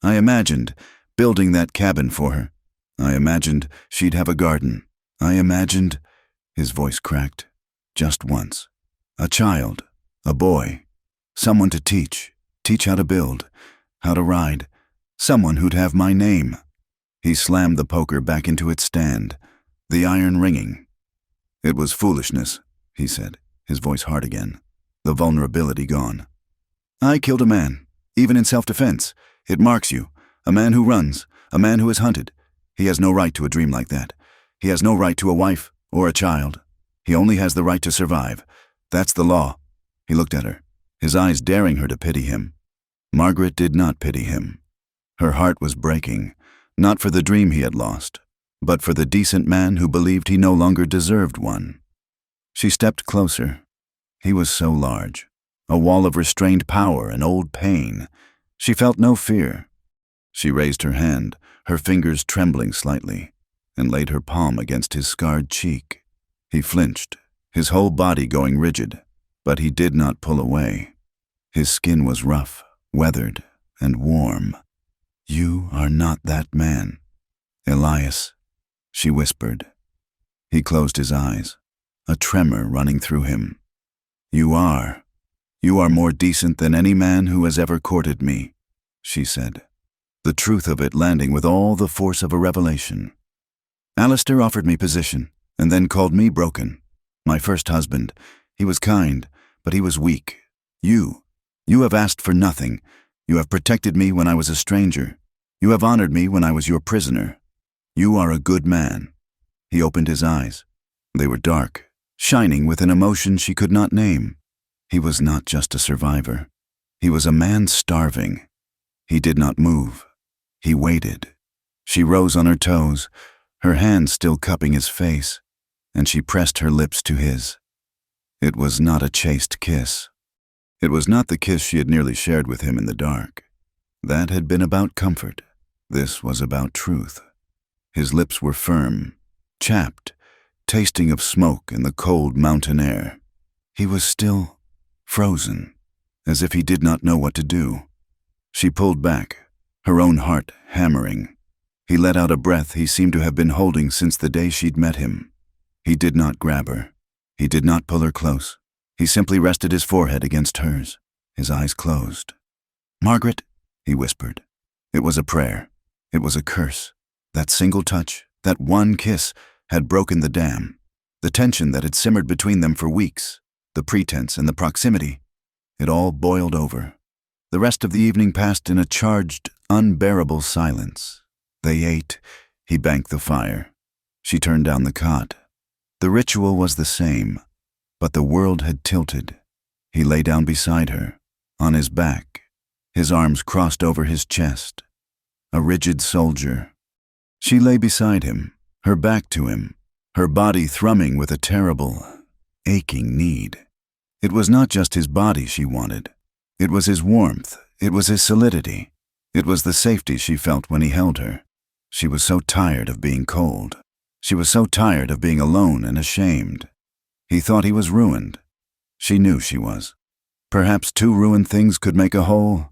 I imagined building that cabin for her. I imagined she'd have a garden. I imagined—" His voice cracked. "Just once. A child, a boy, someone to teach how to build, how to ride, someone who'd have my name." He slammed the poker back into its stand, the iron ringing. "It was foolishness," he said, his voice hard again, the vulnerability gone. "I killed a man, even in self-defense. It marks you. A man who runs, a man who is hunted. He has no right to a dream like that. He has no right to a wife or a child. He only has the right to survive. That's the law." He looked at her, his eyes daring her to pity him. Margaret did not pity him. Her heart was breaking, not for the dream he had lost, but for the decent man who believed he no longer deserved one. She stepped closer. He was so large, a wall of restrained power and old pain. She felt no fear. She raised her hand, her fingers trembling slightly, and laid her palm against his scarred cheek. He flinched, his whole body going rigid, but he did not pull away. His skin was rough, weathered, and warm. "You are not that man, Elias," she whispered. He closed his eyes, a tremor running through him. You are more decent than any man who has ever courted me," she said, the truth of it landing with all the force of a revelation. "Alistair offered me position, and then called me broken. My first husband. He was kind, but he was weak. You have asked for nothing. You have protected me when I was a stranger. You have honored me when I was your prisoner. You are a good man." He opened his eyes. They were dark, shining with an emotion she could not name. He was not just a survivor. He was a man starving. He did not move. He waited. She rose on her toes, her hand still cupping his face, and she pressed her lips to his. It was not a chaste kiss. It was not the kiss she had nearly shared with him in the dark. That had been about comfort. This was about truth. His lips were firm, chapped, tasting of smoke in the cold mountain air. He was still frozen, as if he did not know what to do. She pulled back, her own heart hammering. He let out a breath he seemed to have been holding since the day she'd met him. He did not grab her. He did not pull her close. He simply rested his forehead against hers, his eyes closed. "Margaret," he whispered. It was a prayer. It was a curse. That single touch, that one kiss, had broken the dam. The tension that had simmered between them for weeks, the pretense and the proximity, it all boiled over. The rest of the evening passed in a charged, unbearable silence. They ate. He banked the fire. She turned down the cot. The ritual was the same, but the world had tilted. He lay down beside her, on his back, his arms crossed over his chest. A rigid soldier. She lay beside him, her back to him, her body thrumming with a terrible, aching need. It was not just his body she wanted. It was his warmth. It was his solidity. It was the safety she felt when he held her. She was so tired of being cold. She was so tired of being alone and ashamed. He thought he was ruined. She knew she was. Perhaps 2 ruined things could make a whole.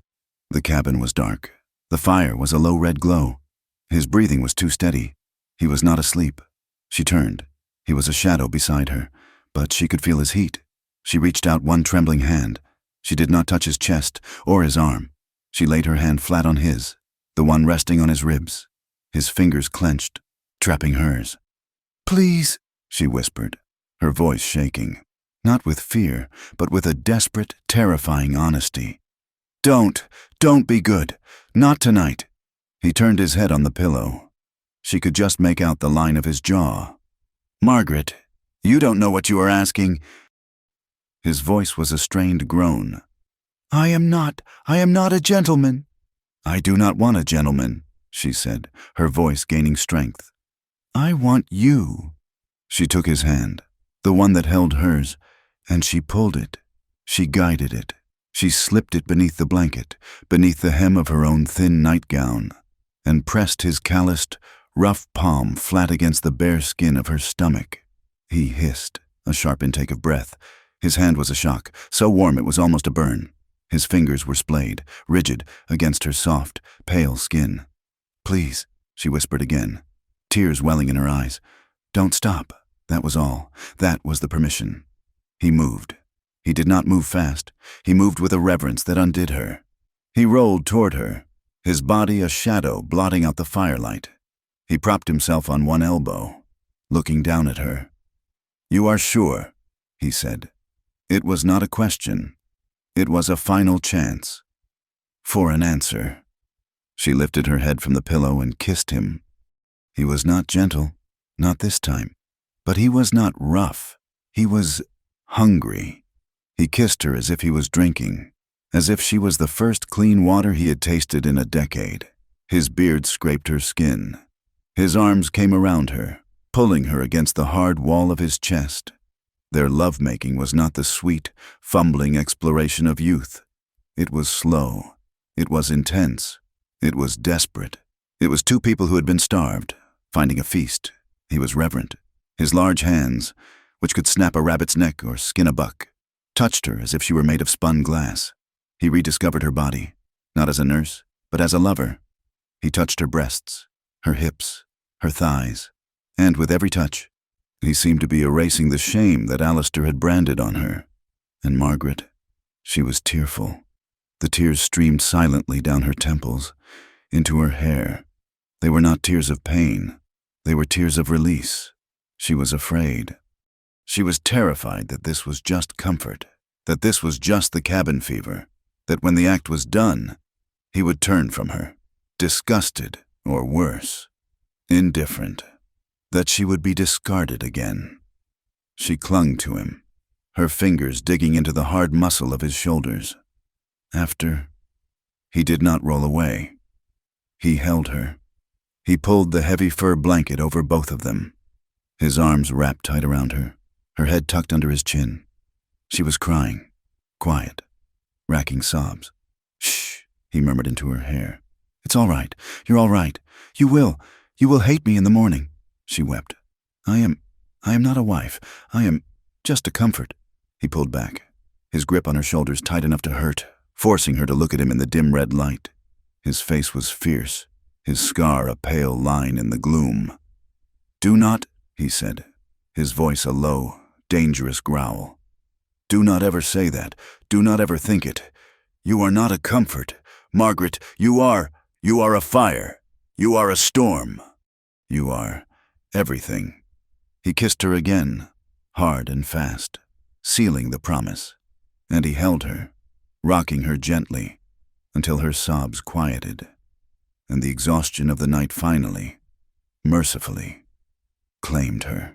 The cabin was dark. The fire was a low red glow. His breathing was too steady. He was not asleep. She turned. He was a shadow beside her, but she could feel his heat. She reached out one trembling hand. She did not touch his chest or his arm. She laid her hand flat on his, the one resting on his ribs. His fingers clenched, trapping hers. "Please," she whispered, her voice shaking, not with fear, but with a desperate, terrifying honesty. Don't be good. Not tonight." He turned his head on the pillow. She could just make out the line of his jaw. "Margaret, you don't know what you are asking." His voice was a strained groan. I am not a gentleman." "I do not want a gentleman," she said, her voice gaining strength. "I want you." She took his hand, the one that held hers, and she pulled it. She guided it. She slipped it beneath the blanket, beneath the hem of her own thin nightgown, and pressed his calloused, rough palm flat against the bare skin of her stomach. He hissed, a sharp intake of breath. His hand was a shock, so warm it was almost a burn. His fingers were splayed, rigid, against her soft, pale skin. "Please," she whispered again, tears welling in her eyes. "Don't stop." That was all. That was the permission. He moved. He did not move fast. He moved with a reverence that undid her. He rolled toward her, his body a shadow blotting out the firelight. He propped himself on one elbow, looking down at her. "You are sure?" he said. It was not a question. It was a final chance. For an answer. She lifted her head from the pillow and kissed him. He was not gentle, not this time. But he was not rough. He was hungry. He kissed her as if he was drinking, as if she was the first clean water he had tasted in a decade. His beard scraped her skin. His arms came around her, pulling her against the hard wall of his chest. Their lovemaking was not the sweet, fumbling exploration of youth. It was slow. It was intense. It was desperate. It was two people who had been starved, finding a feast. He was reverent. His large hands, which could snap a rabbit's neck or skin a buck, touched her as if she were made of spun glass. He rediscovered her body, not as a nurse, but as a lover. He touched her breasts, her hips, her thighs, and with every touch, he seemed to be erasing the shame that Alistair had branded on her. And Margaret, she was tearful. The tears streamed silently down her temples, into her hair. They were not tears of pain. They were tears of release. She was afraid. She was terrified that this was just comfort, that this was just the cabin fever, that when the act was done, he would turn from her, disgusted or worse, indifferent, that she would be discarded again. She clung to him, her fingers digging into the hard muscle of his shoulders. After, he did not roll away. He held her. He pulled the heavy fur blanket over both of them, his arms wrapped tight around her head tucked under his chin. She was crying, quiet, racking sobs. "Shh," he murmured into her hair. "It's all right. You're all right. You will hate me in the morning," she wept. I am not a wife. I am just a comfort." He pulled back, his grip on her shoulders tight enough to hurt, forcing her to look at him in the dim red light. His face was fierce, his scar a pale line in the gloom. "Do not," he said, his voice a low, dangerous growl. "Do not ever say that. Do not ever think it. You are not a comfort. Margaret, you are a fire. You are a storm. You are everything." He kissed her again, hard and fast, sealing the promise, and he held her, rocking her gently, until her sobs quieted, and the exhaustion of the night finally, mercifully, claimed her.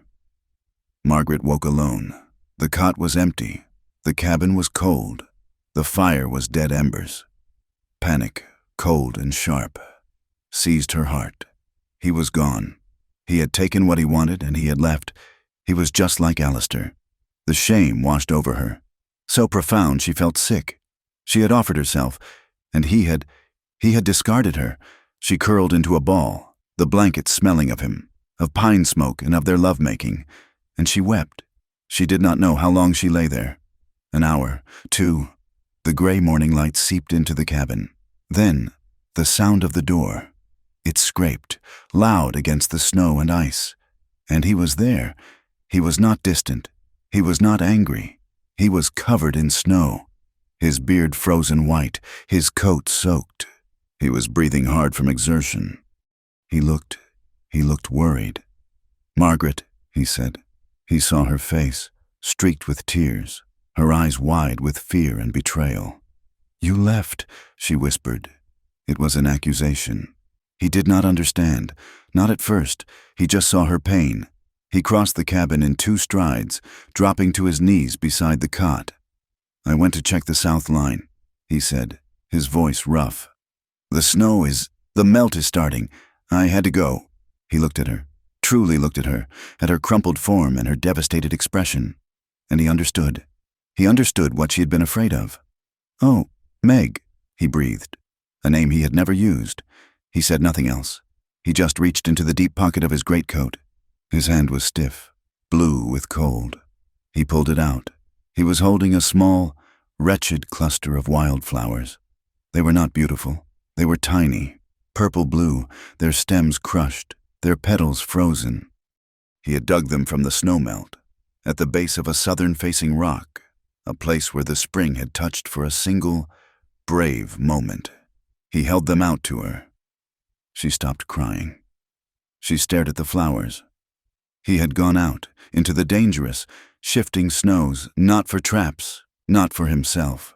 Margaret woke alone. The cot was empty. The cabin was cold. The fire was dead embers. Panic, cold and sharp, seized her heart. He was gone. He had taken what he wanted and he had left. He was just like Alistair. The shame washed over her. So profound she felt sick. She had offered herself, and he had discarded her. She curled into a ball, the blanket smelling of him, of pine smoke and of their lovemaking, and she wept. She did not know how long she lay there. An hour, 2. The gray morning light seeped into the cabin. Then, the sound of the door. It scraped, loud against the snow and ice. And he was there. He was not distant. He was not angry. He was covered in snow, his beard frozen white, his coat soaked. He was breathing hard from exertion. He looked worried. "Margaret," he said. He saw her face, streaked with tears, her eyes wide with fear and betrayal. "You left," she whispered. It was an accusation. He did not understand. Not at first. He just saw her pain. He crossed the cabin in 2 strides, dropping to his knees beside the cot. "I went to check the south line," he said, his voice rough. The melt is starting. I had to go." He looked at her, truly looked at her, at her crumpled form and her devastated expression. And he understood. He understood what she had been afraid of. "Oh, Meg," he breathed, a name he had never used. He said nothing else. He just reached into the deep pocket of his greatcoat. His hand was stiff, blue with cold. He pulled it out. He was holding a small, wretched cluster of wildflowers. They were not beautiful. They were tiny, purple-blue, their stems crushed, their petals frozen. He had dug them from the snowmelt, at the base of a southern-facing rock, a place where the spring had touched for a single, brave moment. He held them out to her. She stopped crying. She stared at the flowers. He had gone out, into the dangerous, shifting snows, not for traps, not for himself,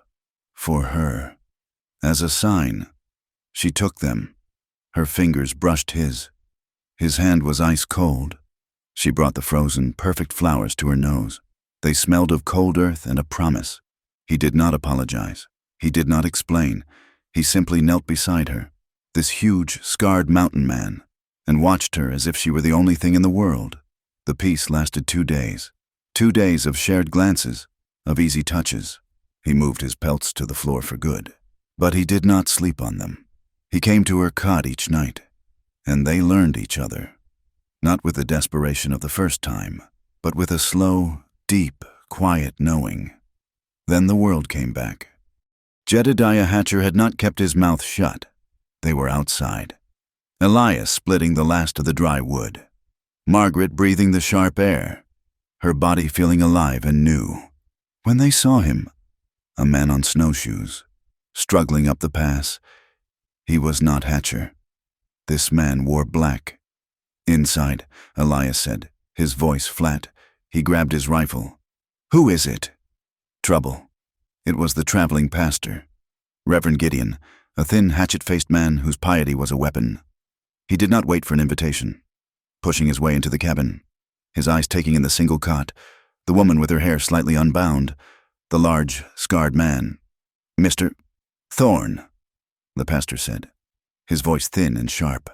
for her. As a sign, she took them. Her fingers brushed his. His hand was ice cold. She brought the frozen, perfect flowers to her nose. They smelled of cold earth and a promise. He did not apologize. He did not explain. He simply knelt beside her, this huge, scarred mountain man, and watched her as if she were the only thing in the world. The peace lasted 2 days. 2 days of shared glances, of easy touches. He moved his pelts to the floor for good. But he did not sleep on them. He came to her cot each night, and they learned each other. Not with the desperation of the first time, but with a slow, deep, quiet knowing. Then the world came back. Jedediah Hatcher had not kept his mouth shut. They were outside. Elias splitting the last of the dry wood. Margaret breathing the sharp air, her body feeling alive and new. When they saw him, a man on snowshoes, struggling up the pass, he was not Hatcher. This man wore black. "Inside," Elias said, his voice flat. He grabbed his rifle. "Who is it?" "Trouble." It was the traveling pastor, Reverend Gideon, a thin, hatchet-faced man whose piety was a weapon. He did not wait for an invitation. Pushing his way into the cabin, his eyes taking in the single cot, the woman with her hair slightly unbound, the large, scarred man. "Mr. Thorne," the pastor said, his voice thin and sharp.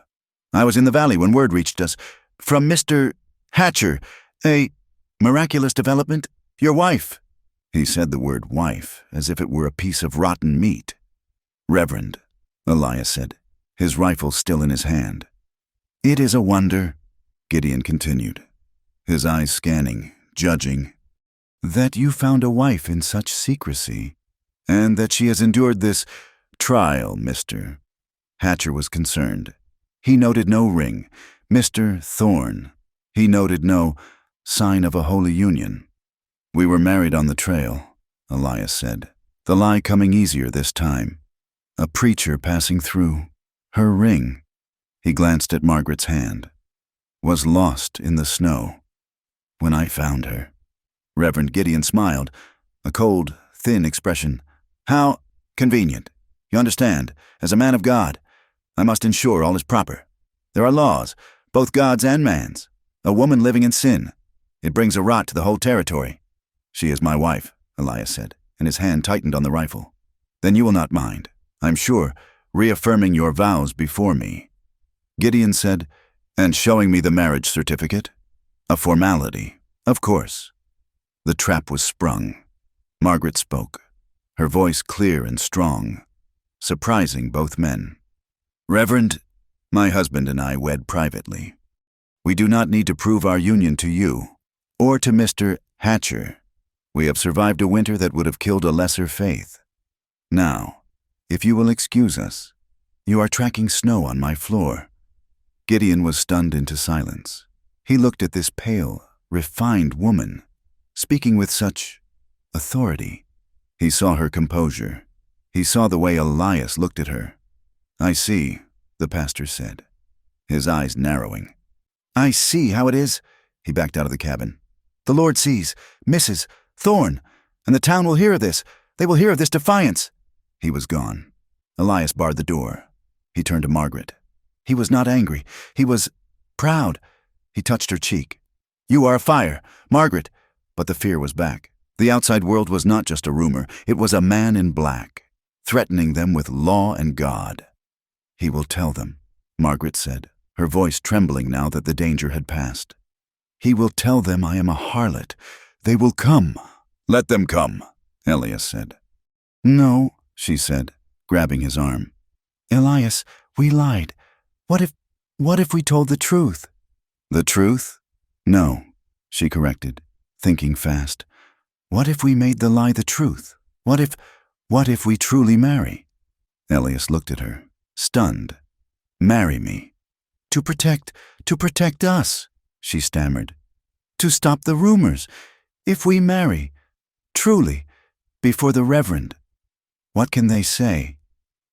"I was in the valley when word reached us. From Mr. Hatcher, a miraculous development. Your wife." He said the word wife as if it were a piece of rotten meat. "Reverend," Elias said, his rifle still in his hand. "It is a wonder," Gideon continued, his eyes scanning, judging, "that you found a wife in such secrecy, and that she has endured this trial, Mr. Hatcher was concerned. He noted no ring. Mr. Thorne. He noted no sign of a holy union. "We were married on the trail," Elias said, the lie coming easier this time. "A preacher passing through. Her ring," he glanced at Margaret's hand, "was lost in the snow when I found her." Reverend Gideon smiled, a cold, thin expression. "How convenient. You understand, as a man of God, I must ensure all is proper. There are laws, both God's and man's. A woman living in sin. It brings a rot to the whole territory." "She is my wife," Elias said, and his hand tightened on the rifle. "Then you will not mind, I'm sure, reaffirming your vows before me." Gideon said, "And showing me the marriage certificate?" "A formality, of course." The trap was sprung. Margaret spoke, her voice clear and strong, surprising both men. "Reverend, my husband and I wed privately. We do not need to prove our union to you, or to Mr. Hatcher. We have survived a winter that would have killed a lesser faith. Now, if you will excuse us, you are tracking snow on my floor." Gideon was stunned into silence. He looked at this pale, refined woman, speaking with such authority. He saw her composure. He saw the way Elias looked at her. "I see," the pastor said, his eyes narrowing. "I see how it is." He backed out of the cabin. "The Lord sees, Mrs. Thorne, and the town will hear of this. They will hear of this defiance." He was gone. Elias barred the door. He turned to Margaret. He was not angry. He was proud. He touched her cheek. "You are afire, Margaret!" But the fear was back. The outside world was not just a rumor. It was a man in black, threatening them with law and God. "He will tell them," Margaret said, her voice trembling now that the danger had passed. "He will tell them I am a harlot. They will come." "Let them come," Elias said. "No," she said, grabbing his arm. "Elias, we lied. What if we told the truth?" "The truth? No," she corrected, thinking fast. "What if we made the lie the truth? What if we truly marry?" Elias looked at her, stunned. "Marry me?" To protect us," she stammered. "To stop the rumors. If we marry, truly, before the Reverend." "What can they say?"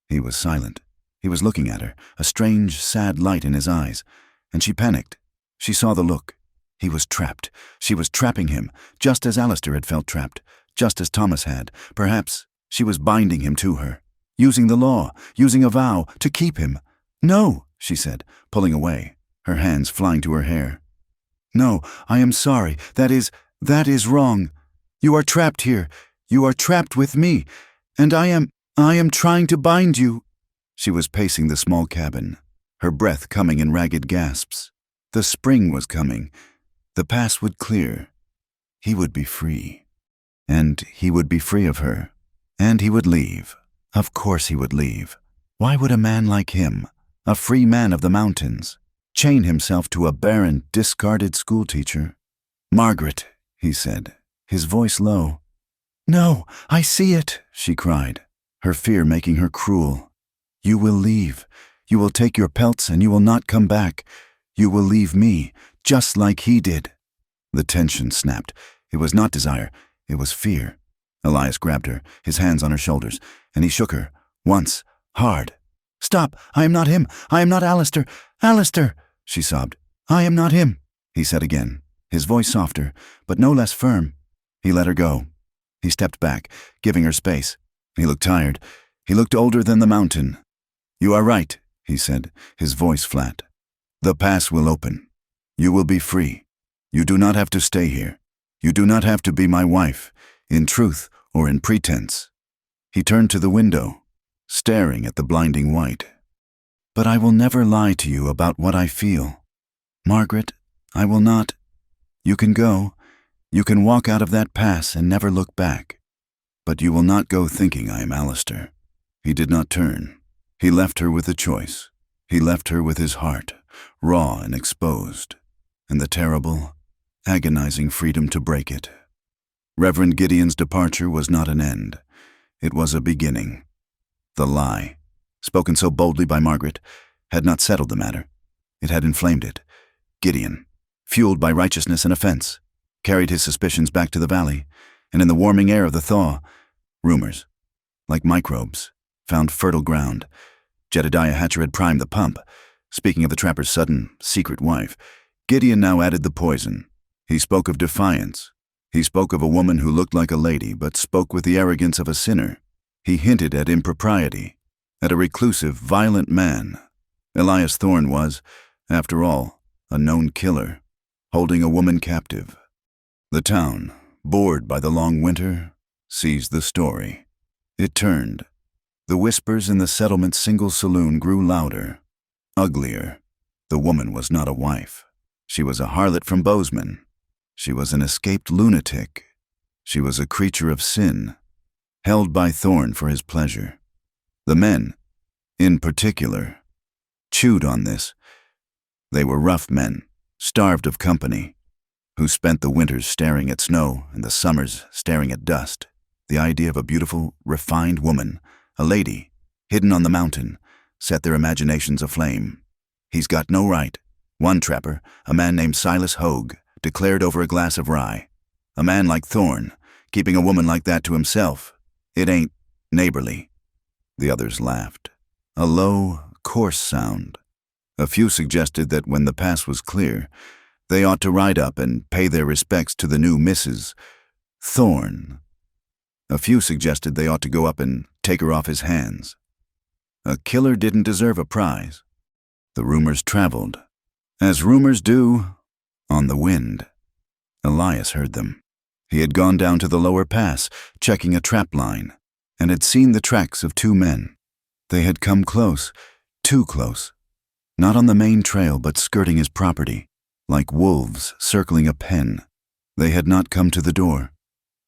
He was silent. He was looking at her, a strange, sad light in his eyes, and she panicked. She saw the look. He was trapped. She was trapping him, just as Alistair had felt trapped, just as Thomas had. Perhaps she was binding him to her, using the law, using a vow, to keep him. "No," she said, pulling away, her hands flying to her hair. "No, I am sorry. That is wrong. You are trapped here. You are trapped with me, and I am trying to bind you." She was pacing the small cabin, her breath coming in ragged gasps. The spring was coming. The past would clear. He would be free. And he would be free of her. And he would leave. Of course he would leave. Why would a man like him, a free man of the mountains, chain himself to a barren, discarded schoolteacher? "Margaret," he said, his voice low. "No, I see it," she cried, her fear making her cruel. "You will leave. You will take your pelts and you will not come back. You will leave me, just like he did." The tension snapped. It was not desire, it was fear. Elias grabbed her, his hands on her shoulders, and he shook her, once, hard. "Stop! I am not him! I am not Alistair! Alistair!" she sobbed. "I am not him," he said again, his voice softer, but no less firm. He let her go. He stepped back, giving her space. He looked tired. He looked older than the mountain. "You are right," he said, his voice flat. "The pass will open. You will be free. You do not have to stay here. You do not have to be my wife, in truth or in pretense." He turned to the window, staring at the blinding white. "But I will never lie to you about what I feel. Margaret, I will not. You can go. You can walk out of that pass and never look back. But you will not go thinking I am Alistair." He did not turn. He left her with a choice. He left her with his heart, raw and exposed, and the terrible, agonizing freedom to break it. Reverend Gideon's departure was not an end. It was a beginning. The lie, spoken so boldly by Margaret, had not settled the matter. It had inflamed it. Gideon, fueled by righteousness and offense, carried his suspicions back to the valley, and in the warming air of the thaw, rumors, like microbes, found fertile ground. Jedediah Hatcher had primed the pump. Speaking of the trapper's sudden, secret wife, Gideon now added the poison. He spoke of defiance. He spoke of a woman who looked like a lady but spoke with the arrogance of a sinner. He hinted at impropriety, at a reclusive, violent man. Elias Thorne was, after all, a known killer, holding a woman captive. The town, bored by the long winter, seized the story. It turned. The whispers in the settlement's single saloon grew louder, uglier. The woman was not a wife. She was a harlot from Bozeman. She was an escaped lunatic. She was a creature of sin, held by Thorne for his pleasure. The men, in particular, chewed on this. They were rough men, starved of company, who spent the winters staring at snow and the summers staring at dust. The idea of a beautiful, refined woman, a lady, hidden on the mountain, set their imaginations aflame. "He's got no right," one trapper, a man named Silas Hogue, declared over a glass of rye. "A man like Thorne, keeping a woman like that to himself, it ain't neighborly." The others laughed. A low, coarse sound. A few suggested that when the pass was clear, they ought to ride up and pay their respects to the new Mrs. Thorne. A few suggested they ought to go up and take her off his hands. A killer didn't deserve a prize. The rumors traveled, as rumors do, on the wind. Elias heard them. He had gone down to the lower pass, checking a trap line, and had seen the tracks of 2 men. They had come close, too close. Not on the main trail, but skirting his property, like wolves circling a pen. They had not come to the door.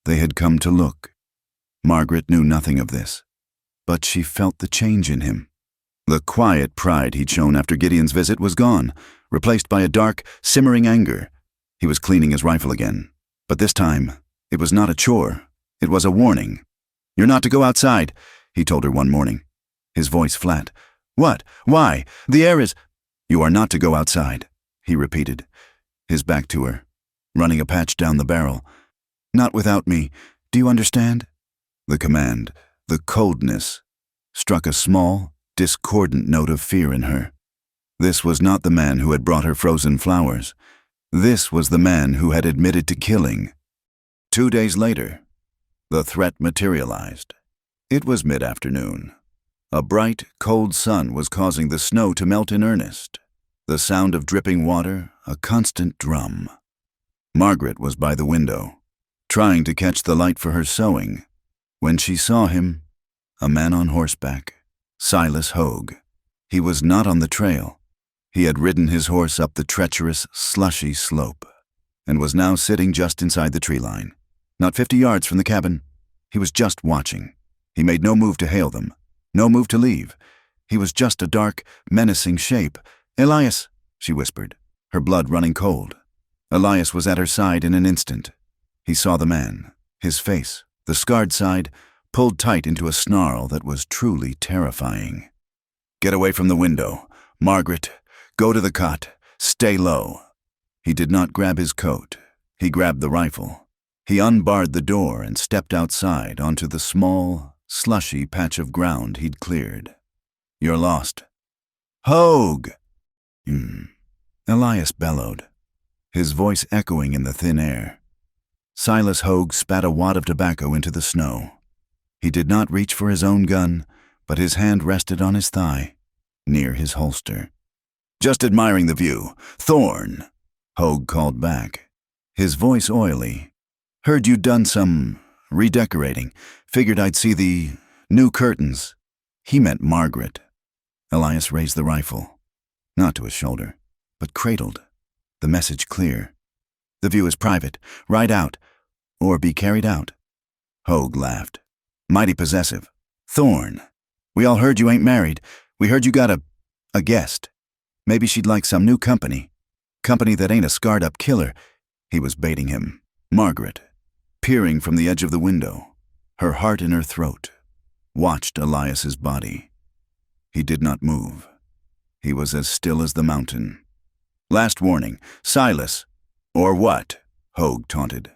They had come to look. Margaret knew nothing of this, but she felt the change in him. The quiet pride he'd shown after Gideon's visit was gone, replaced by a dark, simmering anger. He was cleaning his rifle again, but this time, it was not a chore. It was a warning. "You're not to go outside," he told her one morning, his voice flat. "What? Why? The air is—" "You are not to go outside," he repeated, his back to her, running a patch down the barrel. "Not without me. Do you understand?" The command, the coldness, struck a small, discordant note of fear in her. This was not the man who had brought her frozen flowers. This was the man who had admitted to killing. 2 days later, the threat materialized. It was mid-afternoon. A bright, cold sun was causing the snow to melt in earnest. The sound of dripping water, a constant drum. Margaret was by the window, trying to catch the light for her sewing, when she saw him, a man on horseback, Silas Hogue. He was not on the trail. He had ridden his horse up the treacherous, slushy slope, and was now sitting just inside the tree line. Not 50 yards from the cabin. He was just watching. He made no move to hail them, no move to leave. He was just a dark, menacing shape. "Elias," she whispered, her blood running cold. Elias was at her side in an instant. He saw the man, his face, the scarred side, pulled tight into a snarl that was truly terrifying. "Get away from the window. Margaret, go to the cot. Stay low." He did not grab his coat. He grabbed the rifle. He unbarred the door and stepped outside onto the small, slushy patch of ground he'd cleared. "You're lost." "Hogue!" Elias bellowed, his voice echoing in the thin air. Silas Hogue spat a wad of tobacco into the snow. He did not reach for his own gun, but his hand rested on his thigh, near his holster. "Just admiring the view. Thorn," Hogue called back, his voice oily. "Heard you'd done some redecorating. Figured I'd see the new curtains." He meant Margaret. Elias raised the rifle, not to his shoulder, but cradled, the message clear. "The view is private. Ride out, or be carried out." Hogue laughed. "Mighty possessive. Thorn, we all heard you ain't married. We heard you got a guest. Maybe she'd like some new company. Company that ain't a scarred-up killer." He was baiting him. Margaret, peering from the edge of the window, her heart in her throat, watched Elias's body. He did not move. He was as still as the mountain. "Last warning. Silas." "Or what?" Hogue taunted,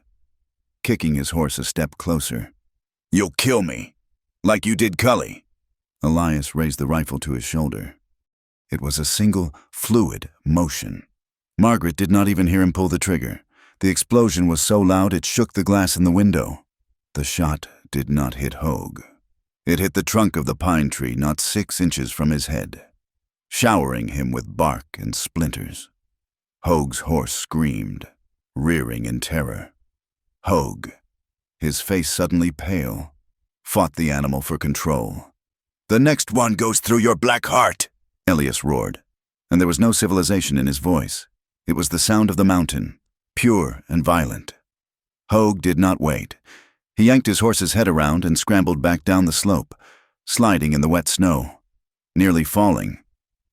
kicking his horse a step closer. "You'll kill me, like you did Cully." Elias raised the rifle to his shoulder. It was a single, fluid motion. Margaret did not even hear him pull the trigger. The explosion was so loud it shook the glass in the window. The shot did not hit Hogue. It hit the trunk of the pine tree not 6 inches from his head, showering him with bark and splinters. Hogue's horse screamed, rearing in terror. Hogue, his face suddenly pale, fought the animal for control. "The next one goes through your black heart," Elias roared, and there was no civilization in his voice. It was the sound of the mountain, pure and violent. Hogue did not wait. He yanked his horse's head around and scrambled back down the slope, sliding in the wet snow, nearly falling.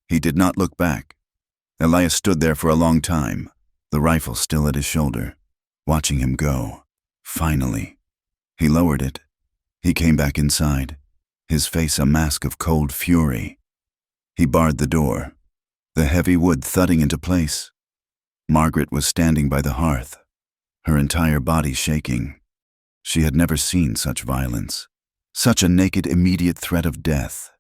He did not look back. Elias stood there for a long time, the rifle still at his shoulder, watching him go. Finally, he lowered it. He came back inside, his face a mask of cold fury. He barred the door, the heavy wood thudding into place. Margaret was standing by the hearth, her entire body shaking. She had never seen such violence, such a naked, immediate threat of death.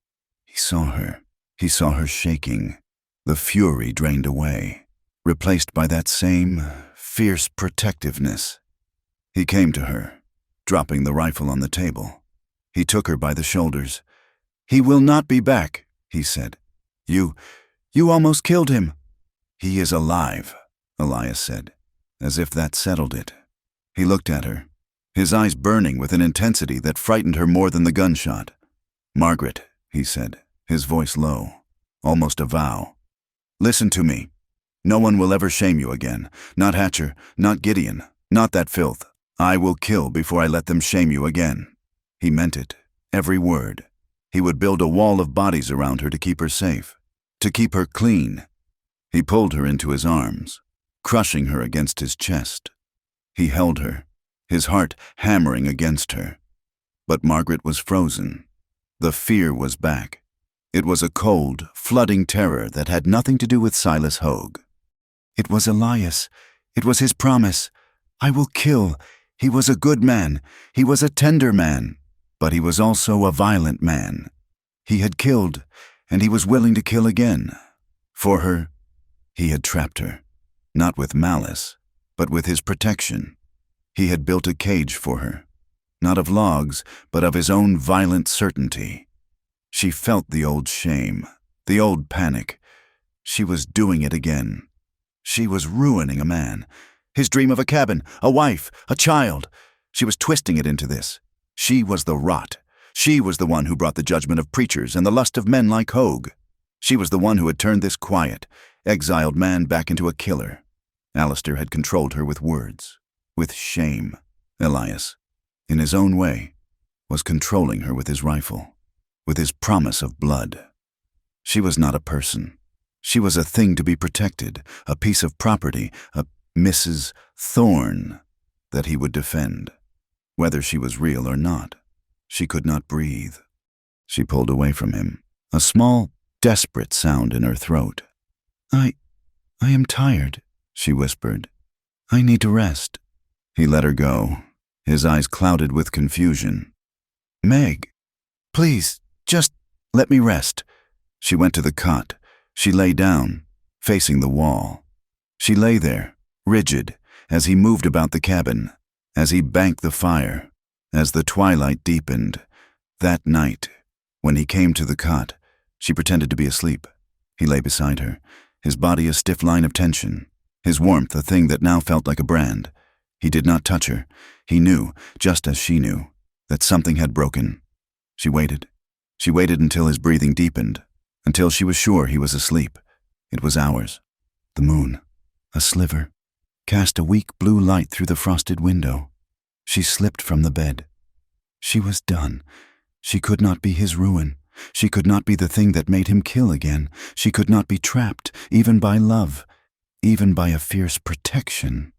He saw her shaking. The fury drained away, replaced by that same fierce protectiveness. He came to her, dropping the rifle on the table. He took her by the shoulders. "He will not be back," he said. You You almost killed him." "He is alive," Elias said, as if that settled it. He looked at her, his eyes burning with an intensity that frightened her more than the gunshot. "Margaret," he said, his voice low, almost a vow. "Listen to me. No one will ever shame you again. Not Hatcher, not Gideon, not that filth. I will kill before I let them shame you again." He meant it, every word. He would build a wall of bodies around her to keep her safe, to keep her clean. He pulled her into his arms, crushing her against his chest. He held her, his heart hammering against her. But Margaret was frozen. The fear was back. It was a cold, flooding terror that had nothing to do with Silas Hogue. "It was Elias. It was his promise. I will kill. He was a good man. He was a tender man. But he was also a violent man. He had killed, and he was willing to kill again. For her, he had trapped her, not with malice, but with his protection. He had built a cage for her, not of logs, but of his own violent certainty. She felt the old shame, the old panic. She was doing it again. She was ruining a man. His dream of a cabin, a wife, a child. She was twisting it into this. She was the rot. She was the one who brought the judgment of preachers and the lust of men like Hogue. She was the one who had turned this quiet, exiled man back into a killer. Alistair had controlled her with words, with shame. Elias, in his own way, was controlling her with his rifle, with his promise of blood. She was not a person. She was a thing to be protected, a piece of property, a Mrs. Thorne that he would defend. Whether she was real or not, she could not breathe. She pulled away from him, a small, desperate sound in her throat. I am tired," she whispered. "I need to rest." He let her go, his eyes clouded with confusion. "Meg, please, just let me rest." She went to the cot. She lay down, facing the wall. She lay there, rigid, as he moved about the cabin, as he banked the fire, as the twilight deepened. That night, when he came to the cot, she pretended to be asleep. He lay beside her, his body a stiff line of tension, his warmth a thing that now felt like a brand. He did not touch her. He knew, just as she knew, that something had broken. She waited. She waited until his breathing deepened, until she was sure he was asleep. It was hours. The moon, a sliver, cast a weak blue light through the frosted window. She slipped from the bed. She was done. She could not be his ruin. She could not be the thing that made him kill again. She could not be trapped, even by love, even by a fierce protection.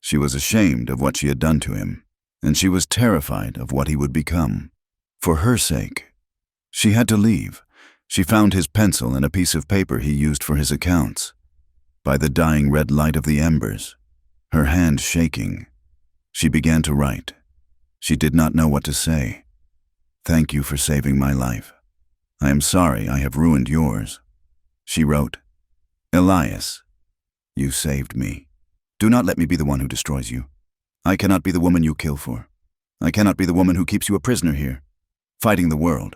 She was ashamed of what she had done to him, and she was terrified of what he would become. For her sake, she had to leave. She found his pencil and a piece of paper he used for his accounts. By the dying red light of the embers, her hand shaking, she began to write. She did not know what to say. "Thank you for saving my life. I am sorry I have ruined yours." She wrote, "Elias, you saved me. Do not let me be the one who destroys you. I cannot be the woman you kill for. I cannot be the woman who keeps you a prisoner here, fighting the world.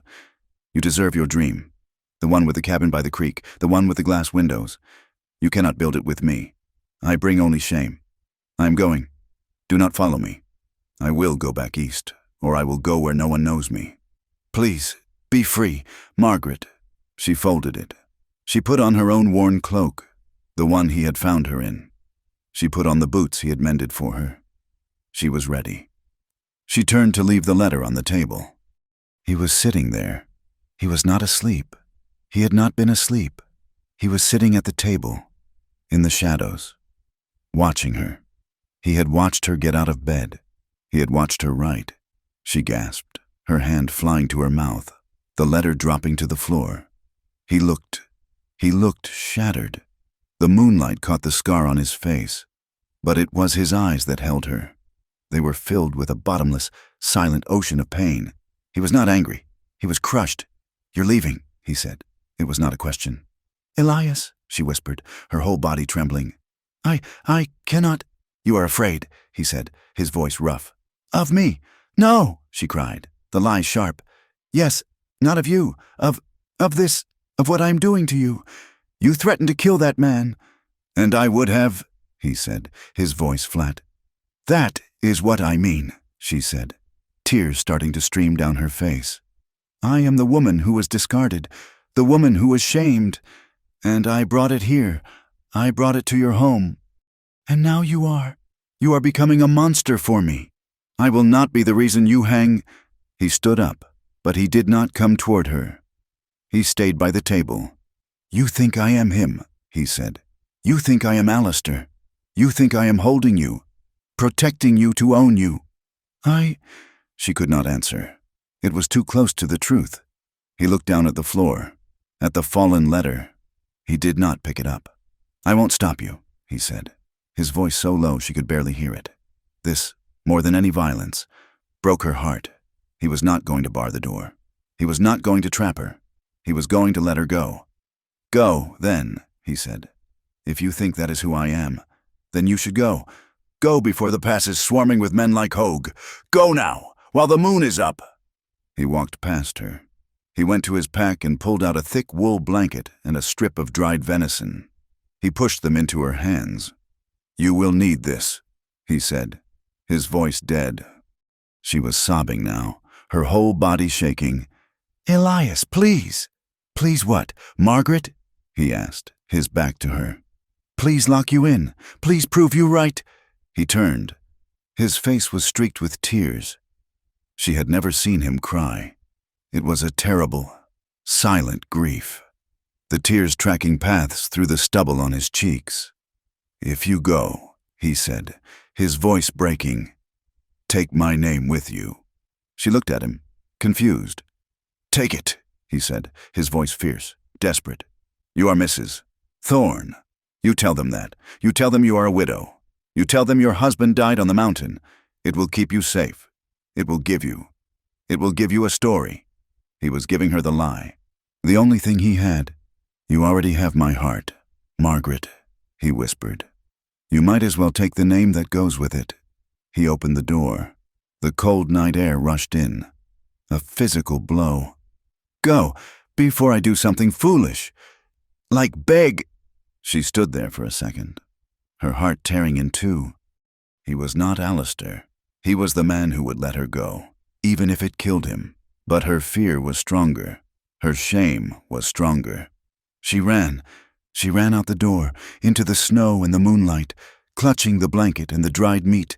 You deserve your dream, the one with the cabin by the creek, the one with the glass windows. You cannot build it with me. I bring only shame. I am going. Do not follow me. I will go back east, or I will go where no one knows me. Please, be free, Margaret." She folded it. She put on her own worn cloak, the one he had found her in. She put on the boots he had mended for her. She was ready. She turned to leave the letter on the table. He was sitting there. He was not asleep. He had not been asleep. He was sitting at the table, in the shadows, watching her. He had watched her get out of bed. He had watched her write. She gasped, her hand flying to her mouth, the letter dropping to the floor. He looked shattered. The moonlight caught the scar on his face, but it was his eyes that held her. They were filled with a bottomless, silent ocean of pain. He was not angry. He was crushed. "You're leaving," he said. It was not a question. "Elias," she whispered, her whole body trembling. I cannot." "You are afraid," he said, his voice rough. "Of me? No," she cried, the lie sharp. "Yes, not of you, of this, of what I am doing to you. You threatened to kill that man." "And I would have," he said, his voice flat. "That is what I mean," she said, tears starting to stream down her face. "I am the woman who was discarded, the woman who was shamed, and I brought it here. I brought it to your home. And now you are becoming a monster for me. I will not be the reason you hang." He stood up, but he did not come toward her. He stayed by the table. "You think I am him," he said. "You think I am Alistair. You think I am holding you, protecting you to own you." She could not answer. It was too close to the truth. He looked down at the floor, at the fallen letter. He did not pick it up. "I won't stop you," he said, his voice so low she could barely hear it. This, more than any violence, broke her heart. He was not going to bar the door. He was not going to trap her. He was going to let her go. "Go, then," he said. "If you think that is who I am, then you should go. Go before the pass is swarming with men like Hogue. Go now, while the moon is up." He walked past her. He went to his pack and pulled out a thick wool blanket and a strip of dried venison. He pushed them into her hands. "You will need this," he said, his voice dead. She was sobbing now, her whole body shaking. "Elias, please." "Please what, Margaret?" he asked, his back to her. "Please lock you in. Please prove you right." He turned. His face was streaked with tears. She had never seen him cry. It was a terrible, silent grief, the tears tracking paths through the stubble on his cheeks. "If you go," he said, his voice breaking, "take my name with you." She looked at him, confused. "Take it," he said, his voice fierce, desperate. "You are Mrs. Thorne. You tell them that. You tell them you are a widow. You tell them your husband died on the mountain. It will keep you safe. It will give you a story." He was giving her the lie, the only thing he had. "You already have my heart, Margaret," he whispered. "You might as well take the name that goes with it." He opened the door. The cold night air rushed in. A physical blow. "Go, before I do something foolish. Like beg." She stood there for a second, her heart tearing in two. He was not Alistair. He was the man who would let her go, even if it killed him. But her fear was stronger. Her shame was stronger. She ran out the door, into the snow and the moonlight, clutching the blanket and the dried meat.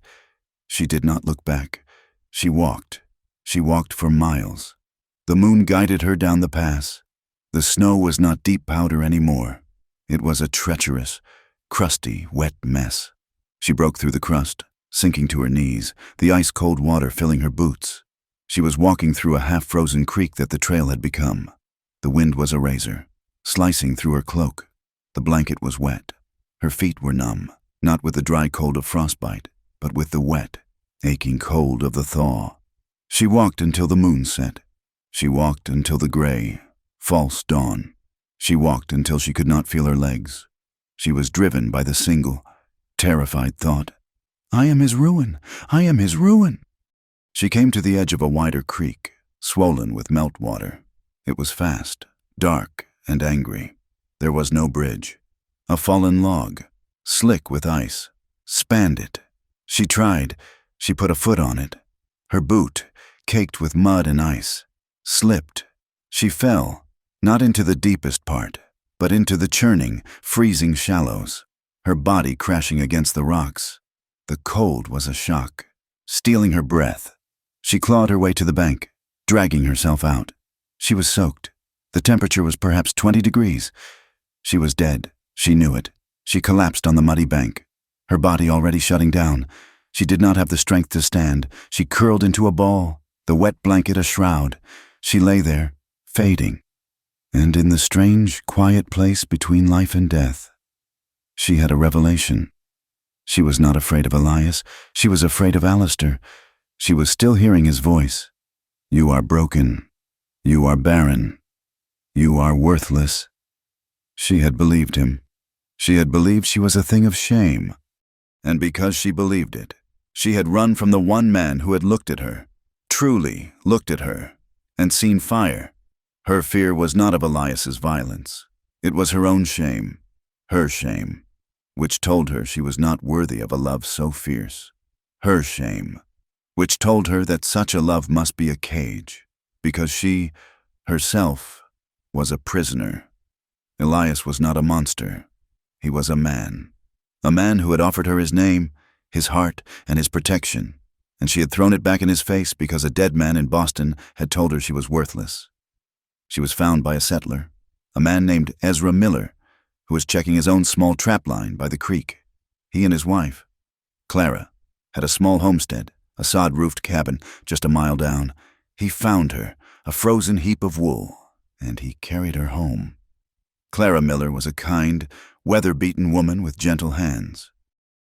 She did not look back. She walked for miles. The moon guided her down the pass. The snow was not deep powder anymore. It was a treacherous, crusty, wet mess. She broke through the crust, sinking to her knees, the ice-cold water filling her boots. She was walking through a half-frozen creek that the trail had become. The wind was a razor, slicing through her cloak. The blanket was wet. Her feet were numb, not with the dry cold of frostbite, but with the wet, aching cold of the thaw. She walked until the moon set. She walked until the gray, false dawn. She walked until she could not feel her legs. She was driven by the single, terrified thought, "I am his ruin. I am his ruin." She came to the edge of a wider creek, swollen with meltwater. It was fast, dark, and angry. There was no bridge. A fallen log, slick with ice, spanned it. She tried. She put a foot on it. Her boot, caked with mud and ice, slipped. She fell, not into the deepest part, but into the churning, freezing shallows, her body crashing against the rocks. The cold was a shock, stealing her breath. She clawed her way to the bank, dragging herself out. She was soaked. The temperature was perhaps 20 degrees. She was dead. She knew it. She collapsed on the muddy bank, her body already shutting down. She did not have the strength to stand. She curled into a ball, the wet blanket a shroud. She lay there, fading. And in the strange, quiet place between life and death, she had a revelation. She was not afraid of Elias. She was afraid of Alistair. She was still hearing his voice. "You are broken. You are barren. You are worthless." She had believed him. She had believed she was a thing of shame. And because she believed it, she had run from the one man who had looked at her, truly looked at her, and seen fire. Her fear was not of Elias's violence. It was her own shame, her shame, which told her she was not worthy of a love so fierce. Her shame, which told her that such a love must be a cage, because she, herself, was a prisoner. Elias was not a monster. He was a man who had offered her his name, his heart, and his protection, and she had thrown it back in his face because a dead man in Boston had told her she was worthless. She was found by a settler, a man named Ezra Miller, who was checking his own small trap line by the creek. He and his wife, Clara, had a small homestead, a sod-roofed cabin just a mile down. He found her, a frozen heap of wool, and he carried her home. Clara Miller was a kind, weather-beaten woman with gentle hands.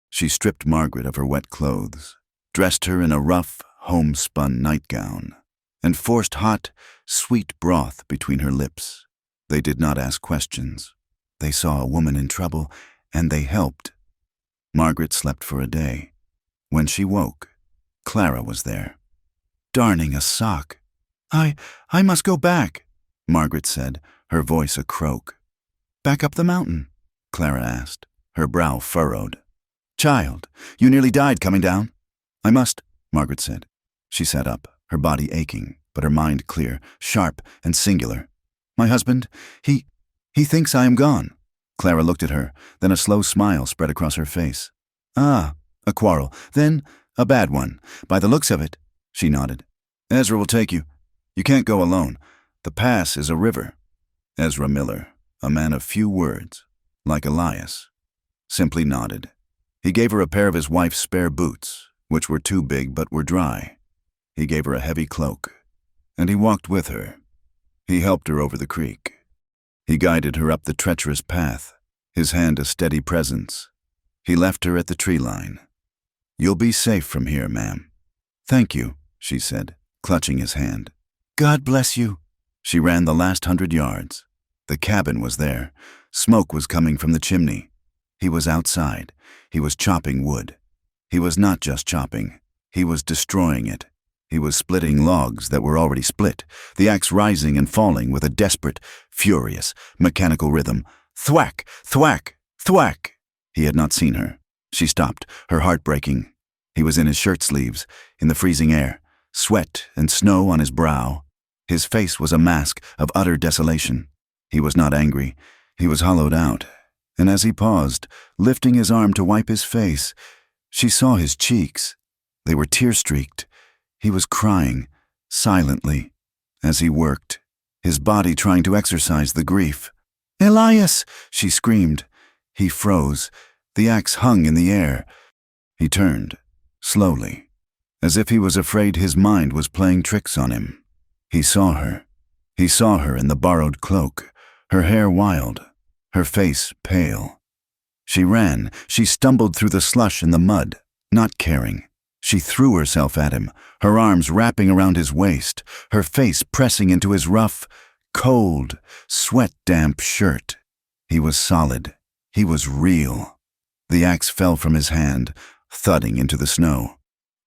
She stripped Margaret of her wet clothes, dressed her in a rough, homespun nightgown, and forced hot, sweet broth between her lips. They did not ask questions. They saw a woman in trouble, and they helped. Margaret slept for a day. When she woke, Clara was there, darning a sock. I must go back," Margaret said, her voice a croak. "Back up the mountain?" Clara asked, her brow furrowed. "Child, you nearly died coming down." "I must," Margaret said. She sat up, her body aching, but her mind clear, sharp, and singular. "My husband, he thinks I am gone." Clara looked at her, then a slow smile spread across her face. "Ah, a quarrel. Then a bad one. By the looks of it." She nodded. "Ezra will take you. You can't go alone. The pass is a river." Ezra Miller, a man of few words, like Elias, simply nodded. He gave her a pair of his wife's spare boots, which were too big but were dry. He gave her a heavy cloak, and he walked with her. He helped her over the creek. He guided her up the treacherous path, his hand a steady presence. He left her at the tree line. "You'll be safe from here, ma'am." "Thank you," she said, clutching his hand. "God bless you." She ran the last 100 yards. The cabin was there. Smoke was coming from the chimney. He was outside. He was chopping wood. He was not just chopping. He was destroying it. He was splitting logs that were already split, the axe rising and falling with a desperate, furious, mechanical rhythm. Thwack, thwack, thwack. He had not seen her. She stopped, her heart breaking. He was in his shirt sleeves, in the freezing air, sweat and snow on his brow. His face was a mask of utter desolation. He was not angry. He was hollowed out. And as he paused, lifting his arm to wipe his face, she saw his cheeks. They were tear-streaked. He was crying, silently, as he worked, his body trying to exorcise the grief. "Elias!" she screamed. He froze. The axe hung in the air. He turned, slowly, as if he was afraid his mind was playing tricks on him. He saw her. He saw her in the borrowed cloak, her hair wild, her face pale. She ran. She stumbled through the slush and the mud, not caring. She threw herself at him, her arms wrapping around his waist, her face pressing into his rough, cold, sweat-damp shirt. He was solid. He was real. The axe fell from his hand, thudding into the snow.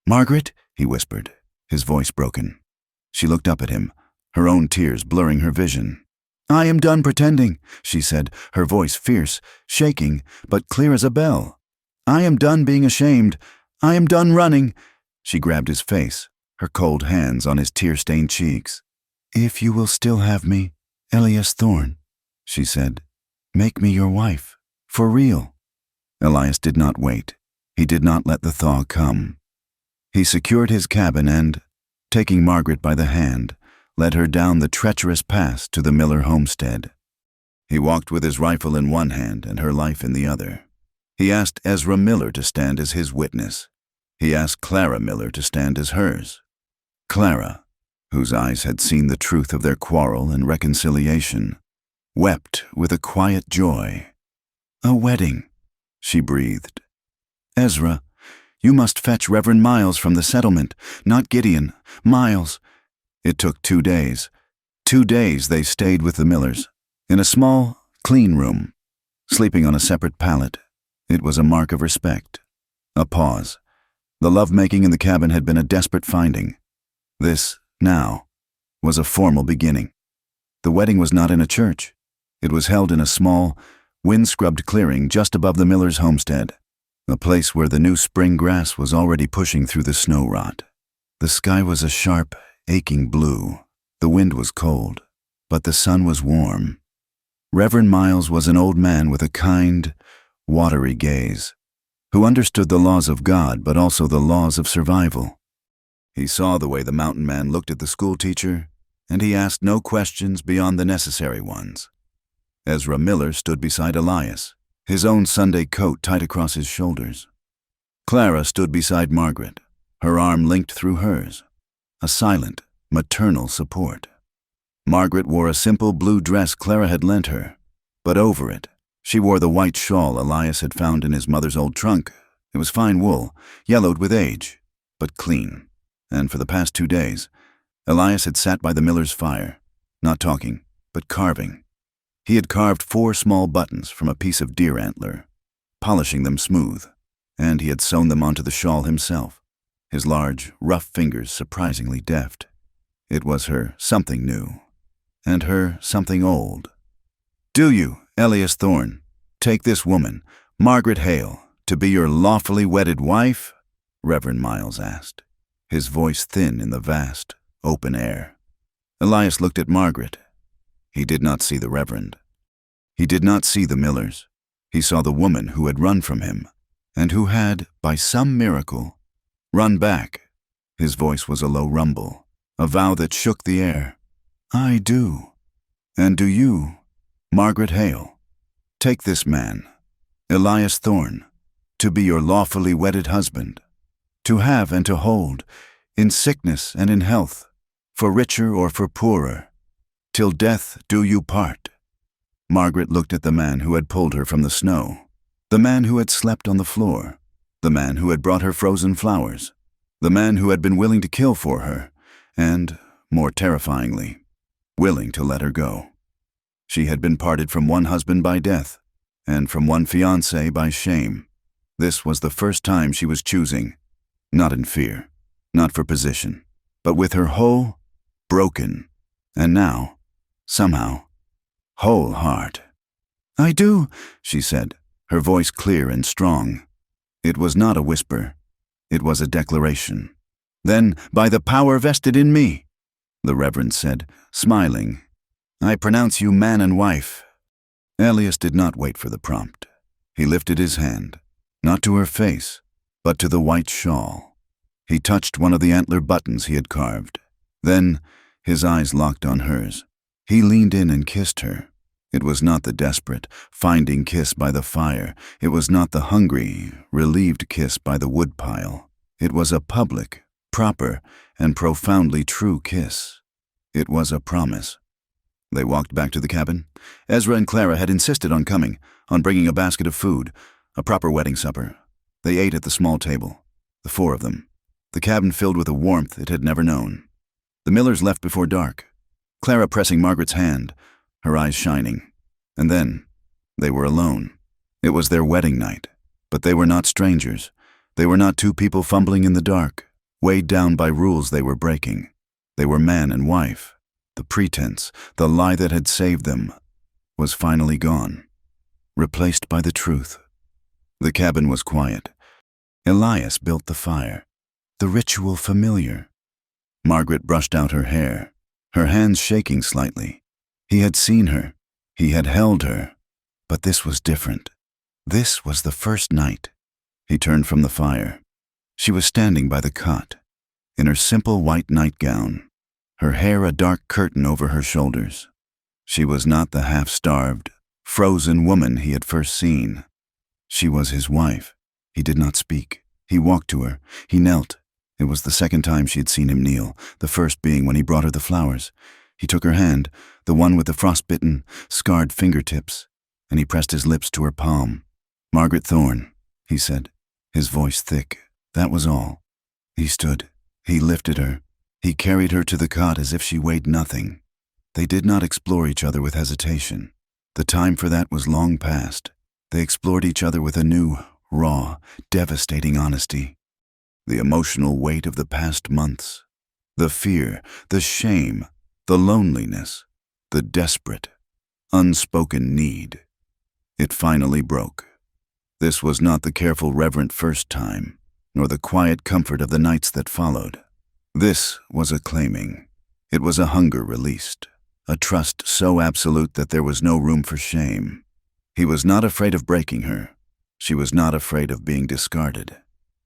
"Margaret," he whispered, his voice broken. She looked up at him, her own tears blurring her vision. "I am done pretending," she said, her voice fierce, shaking, but clear as a bell. "I am done being ashamed. I am done running." She grabbed his face, her cold hands on his tear-stained cheeks. "If you will still have me, Elias Thorne," she said, "make me your wife, for real." Elias did not wait. He did not let the thaw come. He secured his cabin and, taking Margaret by the hand, led her down the treacherous pass to the Miller homestead. He walked with his rifle in one hand and her life in the other. He asked Ezra Miller to stand as his witness. He asked Clara Miller to stand as hers. Clara, whose eyes had seen the truth of their quarrel and reconciliation, wept with a quiet joy. "A wedding," she breathed. "Ezra, you must fetch Reverend Miles from the settlement, not Gideon, Miles." It took 2 days. 2 days they stayed with the Millers, in a small, clean room, sleeping on a separate pallet. It was a mark of respect. A pause. The love-making in the cabin had been a desperate finding. This, now, was a formal beginning. The wedding was not in a church. It was held in a small, wind-scrubbed clearing just above the miller's homestead, a place where the new spring grass was already pushing through the snow rot. The sky was a sharp, aching blue. The wind was cold, but the sun was warm. Reverend Miles was an old man with a kind, watery gaze, who understood the laws of God but also the laws of survival. He saw the way the mountain man looked at the schoolteacher, and he asked no questions beyond the necessary ones. Ezra Miller stood beside Elias, his own Sunday coat tight across his shoulders. Clara stood beside Margaret, her arm linked through hers, a silent, maternal support. Margaret wore a simple blue dress Clara had lent her, but over it, she wore the white shawl Elias had found in his mother's old trunk. It was fine wool, yellowed with age, but clean. And for the past 2 days, Elias had sat by the miller's fire, not talking, but carving. He had carved 4 small buttons from a piece of deer antler, polishing them smooth, and he had sewn them onto the shawl himself, his large, rough fingers surprisingly deft. It was her something new, and her something old. "Do you, Elias Thorne, take this woman, Margaret Hale, to be your lawfully wedded wife?" Reverend Miles asked, his voice thin in the vast, open air. Elias looked at Margaret. He did not see the Reverend. He did not see the Millers. He saw the woman who had run from him, and who had, by some miracle, run back. His voice was a low rumble, a vow that shook the air. "I do. And do you, Margaret Hale, take this man, Elias Thorne, to be your lawfully wedded husband, to have and to hold, in sickness and in health, for richer or for poorer, till death do you part." Margaret looked at the man who had pulled her from the snow, the man who had slept on the floor, the man who had brought her frozen flowers, the man who had been willing to kill for her, and, more terrifyingly, willing to let her go. She had been parted from one husband by death, and from one fiancé by shame. This was the first time she was choosing, not in fear, not for position, but with her whole, broken, and now, somehow, whole heart. "I do," she said, her voice clear and strong. It was not a whisper. It was a declaration. "Then, by the power vested in me," the Reverend said, smiling, "I pronounce you man and wife." Elias did not wait for the prompt. He lifted his hand, not to her face, but to the white shawl. He touched one of the antler buttons he had carved. Then, his eyes locked on hers. He leaned in and kissed her. It was not the desperate, finding kiss by the fire. It was not the hungry, relieved kiss by the woodpile. It was a public, proper, and profoundly true kiss. It was a promise. They walked back to the cabin. Ezra and Clara had insisted on coming, on bringing a basket of food, a proper wedding supper. They ate at the small table, the 4 of them, the cabin filled with a warmth it had never known. The Millers left before dark, Clara pressing Margaret's hand, her eyes shining. And then, they were alone. It was their wedding night, but they were not strangers. They were not 2 people fumbling in the dark, weighed down by rules they were breaking. They were man and wife. The pretense, the lie that had saved them, was finally gone, replaced by the truth. The cabin was quiet. Elias built the fire, the ritual familiar. Margaret brushed out her hair, her hands shaking slightly. He had seen her. He had held her. But this was different. This was the first night. He turned from the fire. She was standing by the cot, in her simple white nightgown, her hair a dark curtain over her shoulders. She was not the half-starved, frozen woman he had first seen. She was his wife. He did not speak. He walked to her. He knelt. It was the second time she had seen him kneel, the first being when he brought her the flowers. He took her hand, the one with the frostbitten, scarred fingertips, and he pressed his lips to her palm. "Margaret Thorne," he said, his voice thick. That was all. He stood. He lifted her. He carried her to the cot as if she weighed nothing. They did not explore each other with hesitation. The time for that was long past. They explored each other with a new, raw, devastating honesty. The emotional weight of the past months, the fear, the shame, the loneliness, the desperate, unspoken need. It finally broke. This was not the careful, reverent first time, nor the quiet comfort of the nights that followed. This was a claiming. It was a hunger released, a trust so absolute that there was no room for shame. He was not afraid of breaking her. She was not afraid of being discarded.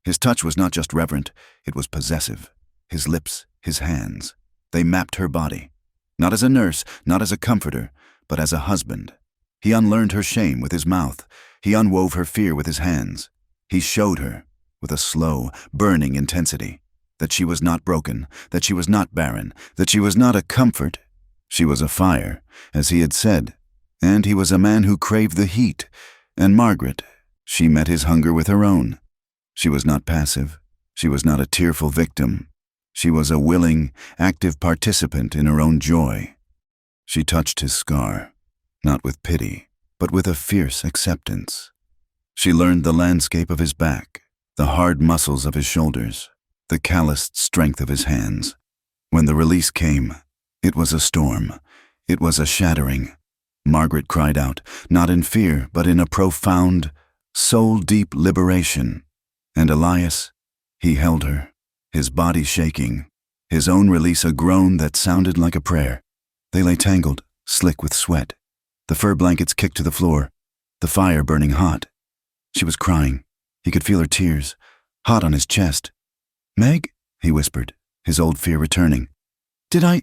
His touch was not just reverent, it was possessive. His lips, his hands, they mapped her body. Not as a nurse, not as a comforter, but as a husband. He unlearned her shame with his mouth. He unwove her fear with his hands. He showed her, with a slow, burning intensity, that she was not broken, that she was not barren, that she was not a comfort. She was a fire, as he had said, and he was a man who craved the heat. And Margaret, she met his hunger with her own. She was not passive. She was not a tearful victim. She was a willing, active participant in her own joy. She touched his scar, not with pity, but with a fierce acceptance. She learned the landscape of his back, the hard muscles of his shoulders, the calloused strength of his hands. When the release came, it was a storm. It was a shattering. Margaret cried out, not in fear, but in a profound, soul-deep liberation. And Elias, he held her, his body shaking, his own release a groan that sounded like a prayer. They lay tangled, slick with sweat. The fur blankets kicked to the floor, the fire burning hot. She was crying. He could feel her tears, hot on his chest. "Meg," he whispered, his old fear returning. "Did I—"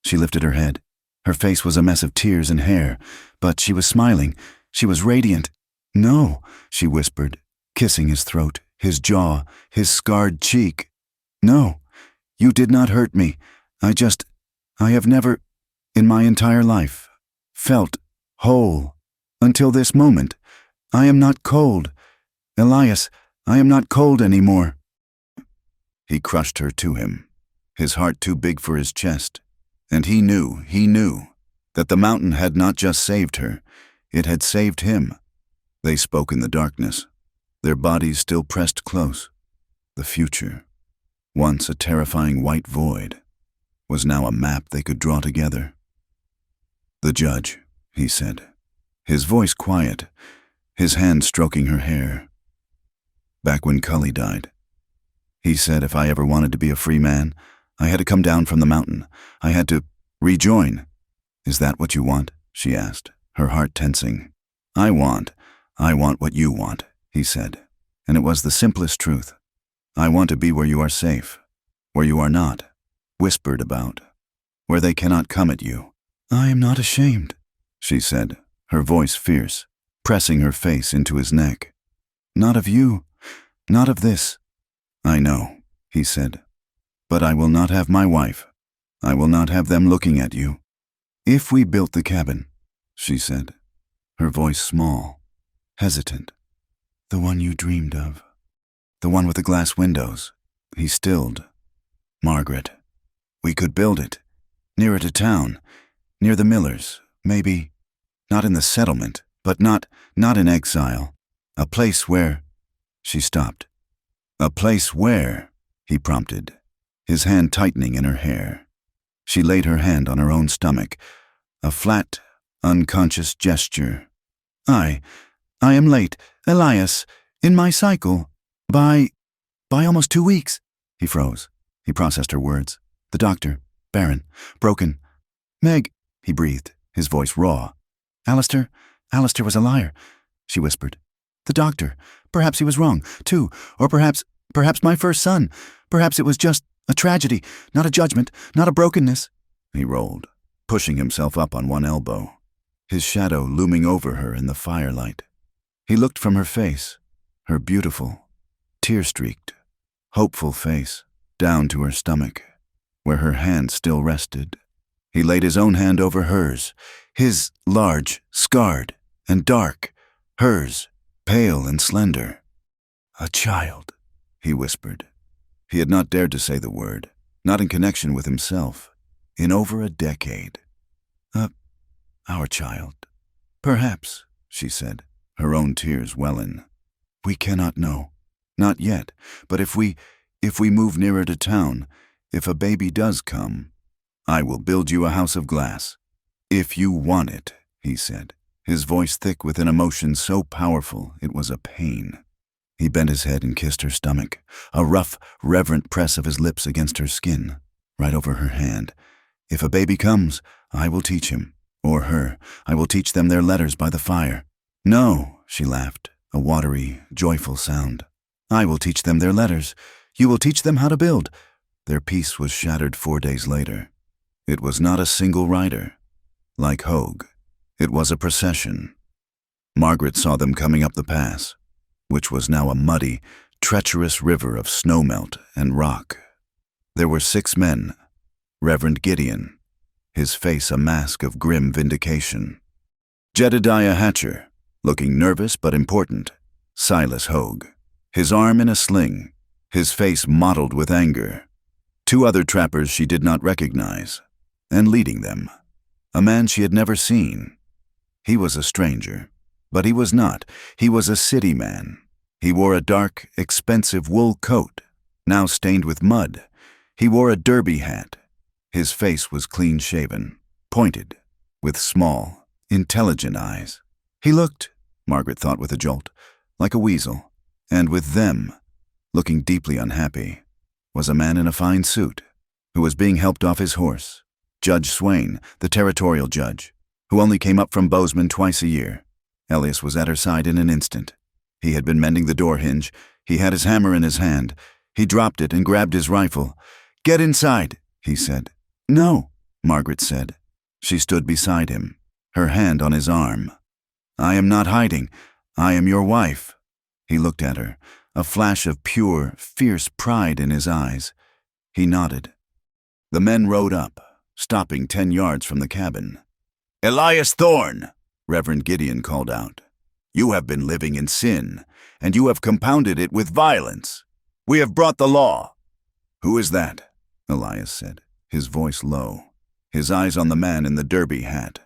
She lifted her head. Her face was a mess of tears and hair, but she was smiling. She was radiant. "No," she whispered, kissing his throat, his jaw, his scarred cheek. "No, you did not hurt me. I have never, in my entire life, felt whole. Until this moment. I am not cold. Elias, I am not cold anymore." He crushed her to him, his heart too big for his chest. And he knew, that the mountain had not just saved her, it had saved him. They spoke in the darkness, their bodies still pressed close. The future, once a terrifying white void, was now a map they could draw together. "The judge," he said, his voice quiet, his hand stroking her hair. "Back when Cully died, he said if I ever wanted to be a free man, I had to come down from the mountain. I had to rejoin." "Is that what you want?" she asked, her heart tensing. I want what you want," he said, and it was the simplest truth. "I want to be where you are safe, where you are not whispered about, where they cannot come at you." "I am not ashamed," she said, her voice fierce, pressing her face into his neck. "Not of you, not of this." "I know," he said, "but I will not have my wife. I will not have them looking at you." "If we built the cabin," she said, her voice small, hesitant. "The one you dreamed of. The one with the glass windows." He stilled. "Margaret, we could build it, nearer to town, near the Millers, maybe, not in the settlement, but not in exile. A place where—" She stopped. "A place where," he prompted, his hand tightening in her hair. She laid her hand on her own stomach, a flat, unconscious gesture. I am late, Elias, in my cycle. By almost 2 weeks." He froze. He processed her words. "The doctor, barren, broken. Meg," he breathed, his voice raw. Alistair was a liar," she whispered. "The doctor, perhaps he was wrong, too, or perhaps my first son. Perhaps it was just a tragedy, not a judgment, not a brokenness." He rolled, pushing himself up on one elbow, his shadow looming over her in the firelight. He looked from her face, her beautiful, tear-streaked, hopeful face, down to her stomach, where her hand still rested. He laid his own hand over hers, his large, scarred, and dark, hers, pale and slender. "A child," he whispered. He had not dared to say the word, not in connection with himself, in over a decade. Our child." "Perhaps," she said, her own tears welling. "We cannot know. Not yet, but if we move nearer to town, if a baby does come, I will build you a house of glass. If you want it," he said, his voice thick with an emotion so powerful it was a pain. He bent his head and kissed her stomach, a rough, reverent press of his lips against her skin, right over her hand. If a baby comes, I will teach him, or her. I will teach them their letters by the fire. No, she laughed, a watery, joyful sound. I will teach them their letters. You will teach them how to build. Their peace was shattered 4 days later. It was not a single rider. Like Hogue, it was a procession. Margaret saw them coming up the pass, which was now a muddy, treacherous river of snowmelt and rock. There were 6 men. Reverend Gideon, his face a mask of grim vindication. Jedediah Hatcher, looking nervous but important. Silas Hogue, his arm in a sling, his face mottled with anger. 2 other trappers she did not recognize, and leading them, a man she had never seen. He was a stranger, but he was not. He was a city man. He wore a dark, expensive wool coat, now stained with mud. He wore a derby hat. His face was clean-shaven, pointed, with small, intelligent eyes. He looked, Margaret thought with a jolt, like a weasel, and with them, looking deeply unhappy, was a man in a fine suit, who was being helped off his horse, Judge Swain, the territorial judge, who only came up from Bozeman twice a year. Elias was at her side in an instant. He had been mending the door hinge. He had his hammer in his hand. He dropped it and grabbed his rifle. "Get inside," he said. "No," Margaret said. She stood beside him, her hand on his arm. "I am not hiding. I am your wife." He looked at her, a flash of pure, fierce pride in his eyes. He nodded. The men rode up, stopping 10 yards from the cabin. "Elias Thorne," Reverend Gideon called out. "You have been living in sin, and you have compounded it with violence. We have brought the law." "Who is that?" Elias said, his voice low, his eyes on the man in the derby hat.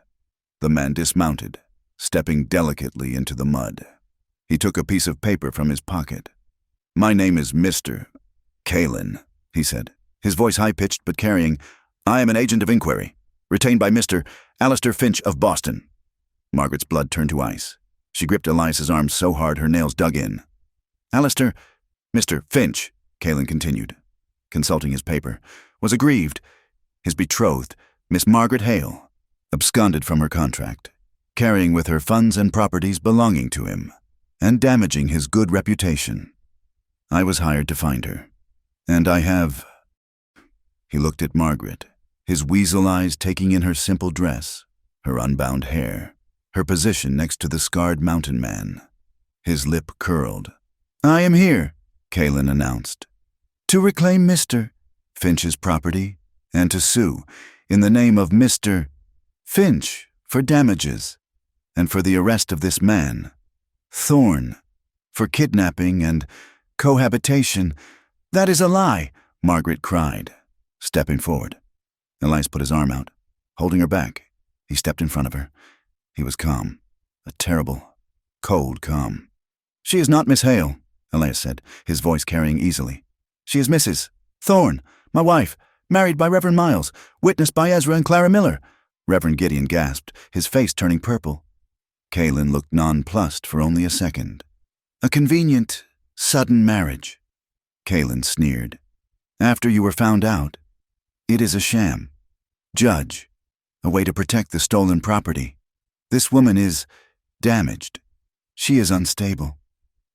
The man dismounted, stepping delicately into the mud. He took a piece of paper from his pocket. "My name is Mr. Kalin," he said, his voice high-pitched but carrying. "I am an agent of inquiry, retained by Mr. Alistair Finch of Boston." Margaret's blood turned to ice. She gripped Elias's arm so hard her nails dug in. "Alistair, Mr. Finch," Kalin continued, consulting his paper, "was aggrieved. His betrothed, Miss Margaret Hale, absconded from her contract, carrying with her funds and properties belonging to him, and damaging his good reputation. I was hired to find her, and I have—" He looked at Margaret, his weasel eyes taking in her simple dress, her unbound hair, her position next to the scarred mountain man. His lip curled. "I am here," Kalin announced, "to reclaim Mr. Finch's property and to sue in the name of Mr. Finch for damages and for the arrest of this man, Thorne, for kidnapping and cohabitation." "That is a lie," Margaret cried, stepping forward. Elias put his arm out, holding her back. He stepped in front of her. He was calm, a terrible, cold calm. "She is not Miss Hale," Elias said, his voice carrying easily. "She is Mrs. Thorne, my wife, married by Reverend Miles, witnessed by Ezra and Clara Miller." Reverend Gideon gasped, his face turning purple. Kalin looked nonplussed for only a second. "A convenient, sudden marriage," Kalin sneered. "After you were found out, it is a sham. Judge, a way to protect the stolen property. This woman is damaged. She is unstable.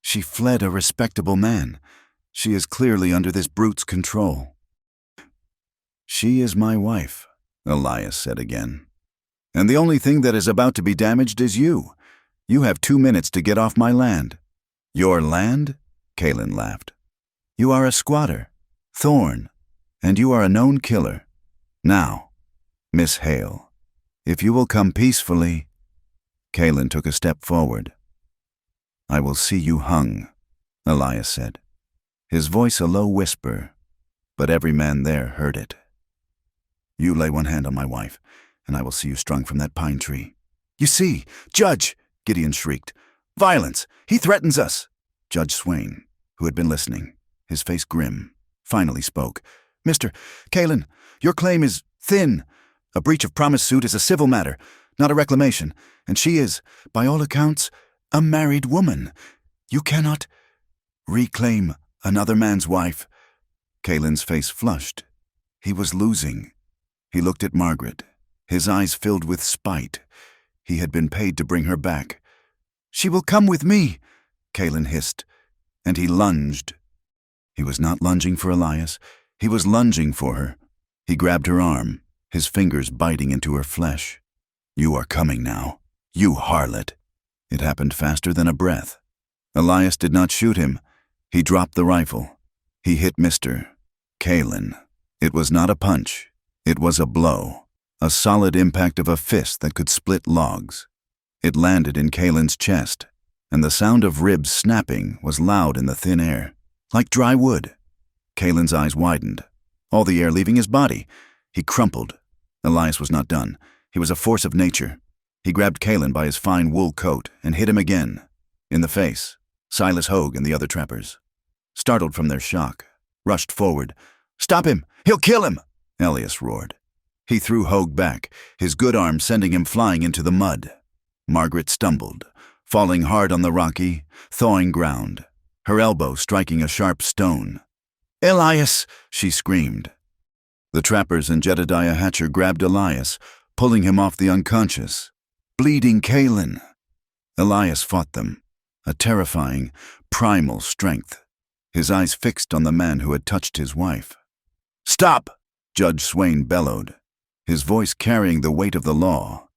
She fled a respectable man. She is clearly under this brute's control." "She is my wife," Elias said again. "And the only thing that is about to be damaged is you. You have 2 minutes to get off my land." "Your land?" Kalin laughed. "You are a squatter, Thorne, and you are a known killer. Now, Miss Hale, if you will come peacefully—" Kalin took a step forward. "I will see you hung," Elias said, his voice a low whisper, but every man there heard it. "You lay one hand on my wife, and I will see you strung from that pine tree." "You see, Judge!" Gideon shrieked. "Violence! He threatens us!" Judge Swain, who had been listening, his face grim, finally spoke. "Mr. Kalin, your claim is thin. A breach of promise suit is a civil matter. not a reclamation, and she is, by all accounts, a married woman. You cannot reclaim another man's wife." Kalen's face flushed. He was losing. He looked at Margaret, his eyes filled with spite. He had been paid to bring her back. "She will come with me," Kalen hissed, and he lunged. He was not lunging for Elias. He was lunging for her. He grabbed her arm, his fingers biting into her flesh. "You are coming now, you harlot." It happened faster than a breath. Elias did not shoot him. He dropped the rifle. He hit Mr. Kalen. It was not a punch. It was a blow, a solid impact of a fist that could split logs. It landed in Kalen's chest, and the sound of ribs snapping was loud in the thin air, like dry wood. Kalen's eyes widened, all the air leaving his body. He crumpled. Elias was not done. He was a force of nature. He grabbed Kalen by his fine wool coat and hit him again. In the face, Silas Hogue and the other trappers, startled from their shock, rushed forward. "Stop him! He'll kill him!" Elias roared. He threw Hogue back, his good arm sending him flying into the mud. Margaret stumbled, falling hard on the rocky, thawing ground, her elbow striking a sharp stone. "Elias!" she screamed. The trappers and Jedediah Hatcher grabbed Elias, pulling him off the unconscious, bleeding Kalen. Elias fought them, a terrifying, primal strength, his eyes fixed on the man who had touched his wife. "Stop!" Judge Swain bellowed, his voice carrying the weight of the law.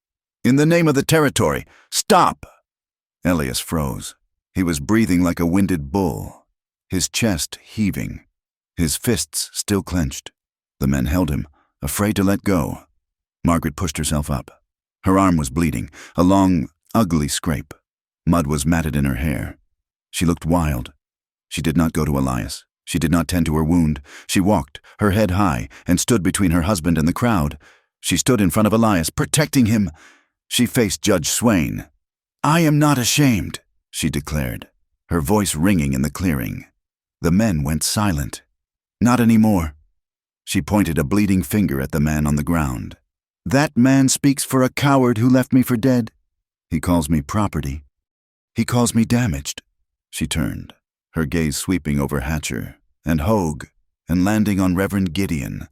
"In the name of the territory, stop!" Elias froze. He was breathing like a winded bull, his chest heaving, his fists still clenched. The men held him, afraid to let go. Margaret pushed herself up. Her arm was bleeding, a long, ugly scrape. Mud was matted in her hair. She looked wild. She did not go to Elias. She did not tend to her wound. She walked, her head high, and stood between her husband and the crowd. She stood in front of Elias, protecting him. She faced Judge Swain. "I am not ashamed," she declared, her voice ringing in the clearing. The men went silent. "Not anymore." She pointed a bleeding finger at the man on the ground. "That man speaks for a coward who left me for dead. He calls me property. He calls me damaged." She turned, her gaze sweeping over Hatcher and Hogue and landing on Reverend Gideon.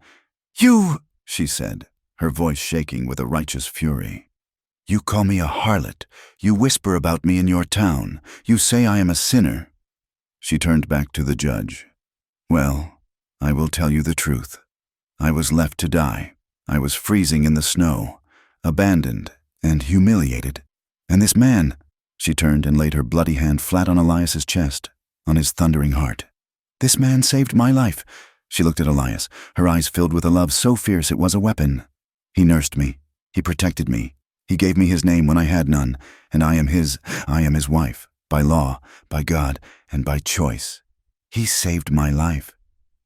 "You," she said, her voice shaking with a righteous fury. "You call me a harlot. You whisper about me in your town. You say I am a sinner." She turned back to the judge. "Well, I will tell you the truth. I was left to die. I was freezing in the snow, abandoned and humiliated. And this man," she turned and laid her bloody hand flat on Elias's chest, on his thundering heart. "This man saved my life." She looked at Elias, her eyes filled with a love so fierce it was a weapon. "He nursed me. He protected me. He gave me his name when I had none, and I am his wife, by law, by God, and by choice. He saved my life.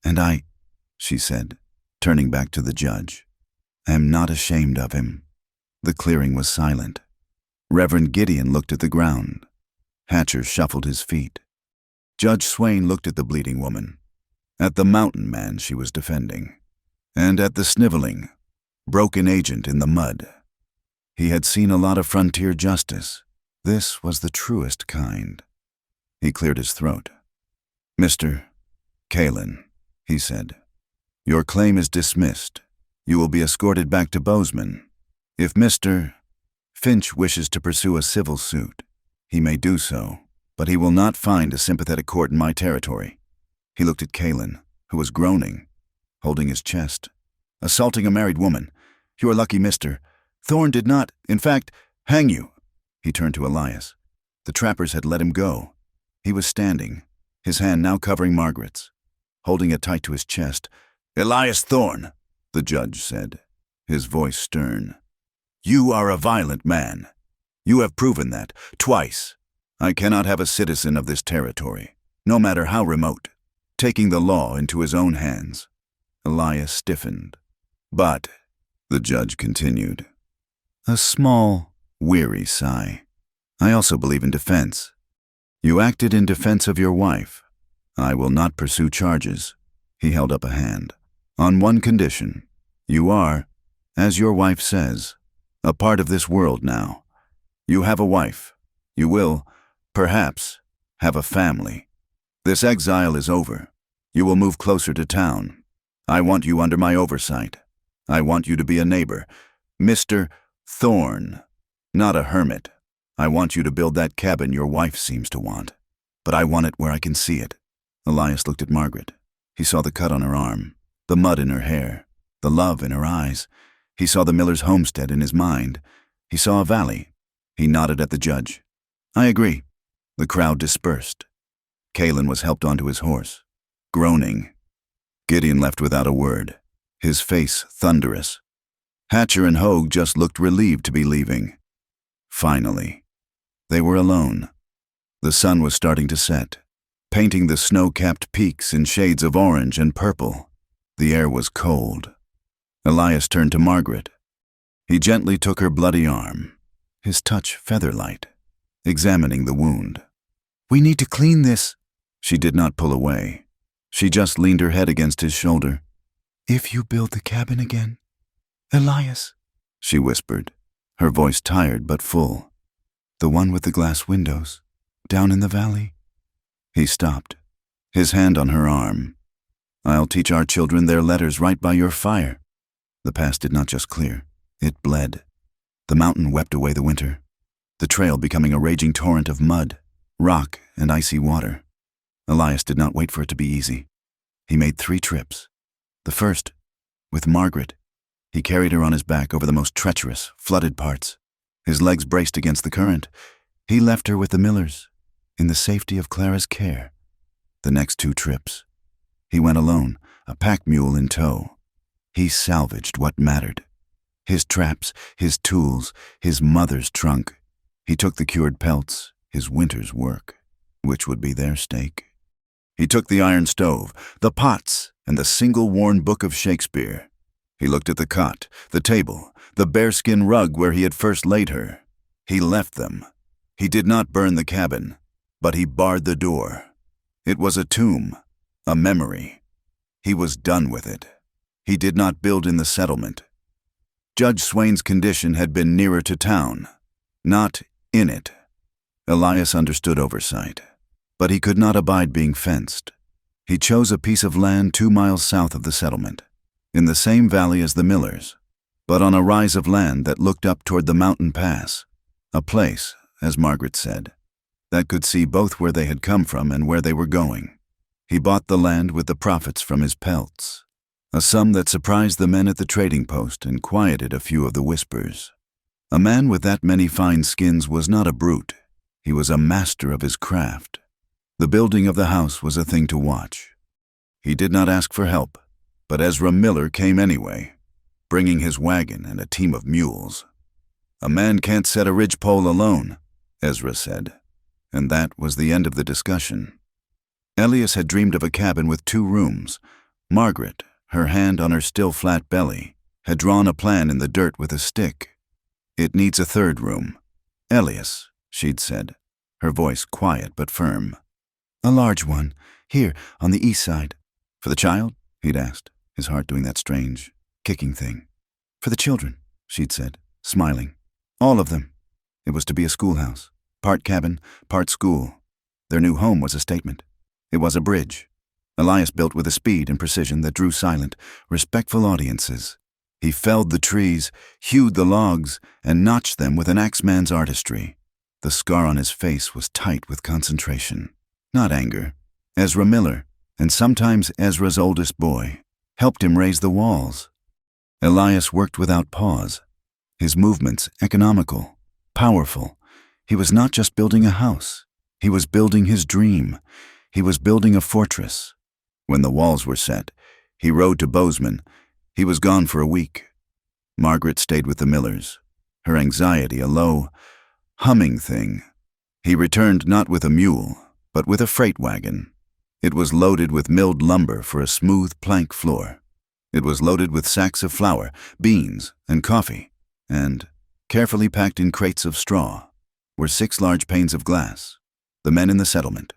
And I," she said, turning back to the judge, "am not ashamed of him." The clearing was silent. Reverend Gideon looked at the ground. Hatcher shuffled his feet. Judge Swain looked at the bleeding woman, at the mountain man she was defending, and at the sniveling, broken agent in the mud. He had seen a lot of frontier justice. This was the truest kind. He cleared his throat. "Mr. Kalen," he said, "your claim is dismissed. You will be escorted back to Bozeman. If Mr. Finch wishes to pursue a civil suit, he may do so, but he will not find a sympathetic court in my territory." He looked at Kalen, who was groaning, holding his chest. "Assaulting a married woman. You are lucky, mister. Thorne did not, in fact, hang you." He turned to Elias. The trappers had let him go. He was standing, his hand now covering Margaret's, holding it tight to his chest. "Elias Thorne," the judge said, his voice stern, "you are a violent man. You have proven that, twice. I cannot have a citizen of this territory, no matter how remote, taking the law into his own hands." Elias stiffened. "But," the judge continued, a small, weary sigh, "I also believe in defense. You acted in defense of your wife. I will not pursue charges." He held up a hand. "On one condition. You are, as your wife says, a part of this world now. You have a wife. You will, perhaps, have a family. This exile is over. You will move closer to town. I want you under my oversight. I want you to be a neighbor. Mr. Thorne, not a hermit. I want you to build that cabin your wife seems to want. But I want it where I can see it." Elias looked at Margaret. He saw the cut on her arm, the mud in her hair, the love in her eyes. He saw the miller's homestead in his mind. He saw a valley. He nodded at the judge. "I agree." The crowd dispersed. Kalen was helped onto his horse, groaning. Gideon left without a word, his face thunderous. Hatcher and Hogue just looked relieved to be leaving. Finally, they were alone. The sun was starting to set, painting the snow-capped peaks in shades of orange and purple. The air was cold. Elias turned to Margaret. He gently took her bloody arm, his touch feather-light, examining the wound. "We need to clean this." She did not pull away. She just leaned her head against his shoulder. "If you build the cabin again, Elias," she whispered, her voice tired but full. "The one with the glass windows, down in the valley." He stopped, his hand on her arm. "I'll teach our children their letters right by your fire." The past did not just clear, it bled. The mountain wept away the winter, the trail becoming a raging torrent of mud, rock, and icy water. Elias did not wait for it to be easy. He made 3 trips. The first, with Margaret. He carried her on his back over the most treacherous, flooded parts. His legs braced against the current. He left her with the Millers, in the safety of Clara's care. The next 2 trips, he went alone, a pack mule in tow. He salvaged what mattered. His traps, his tools, his mother's trunk. He took the cured pelts, his winter's work, which would be their stake. He took the iron stove, the pots, and the single-worn book of Shakespeare. He looked at the cot, the table, the bearskin rug where he had first laid her. He left them. He did not burn the cabin, but he barred the door. It was a tomb, a memory. He was done with it. He did not build in the settlement. Judge Swain's condition had been nearer to town, not in it. Elias understood oversight, but he could not abide being fenced. He chose a piece of land 2 miles south of the settlement, in the same valley as the Millers, but on a rise of land that looked up toward the mountain pass, a place, as Margaret said, that could see both where they had come from and where they were going. He bought the land with the profits from his pelts, a sum that surprised the men at the trading post and quieted a few of the whispers. A man with that many fine skins was not a brute. He was a master of his craft. The building of the house was a thing to watch. He did not ask for help, but Ezra Miller came anyway, bringing his wagon and a team of mules. "A man can't set a ridgepole alone," Ezra said, and that was the end of the discussion. Elias had dreamed of a cabin with 2 rooms. Margaret, her hand on her still flat belly, had drawn a plan in the dirt with a stick. "It needs a 3rd room. Elias," she'd said, her voice quiet but firm. "A large one, here, on the east side." "For the child?" he'd asked, his heart doing that strange, kicking thing. "For the children," she'd said, smiling. "All of them." It was to be a schoolhouse, part cabin, part school. Their new home was a statement. It was a bridge. Elias built with a speed and precision that drew silent, respectful audiences. He felled the trees, hewed the logs, and notched them with an axeman's artistry. The scar on his face was tight with concentration, not anger. Ezra Miller, and sometimes Ezra's oldest boy, helped him raise the walls. Elias worked without pause, his movements economical, powerful. He was not just building a house. He was building his dream. He was building a fortress. When the walls were set, he rode to Bozeman. He was gone for a week. Margaret stayed with the Millers, her anxiety a low, humming thing. He returned not with a mule, but with a freight wagon. It was loaded with milled lumber for a smooth plank floor. It was loaded with sacks of flour, beans, and coffee, and, carefully packed in crates of straw, were 6 large panes of glass. The men in the settlement,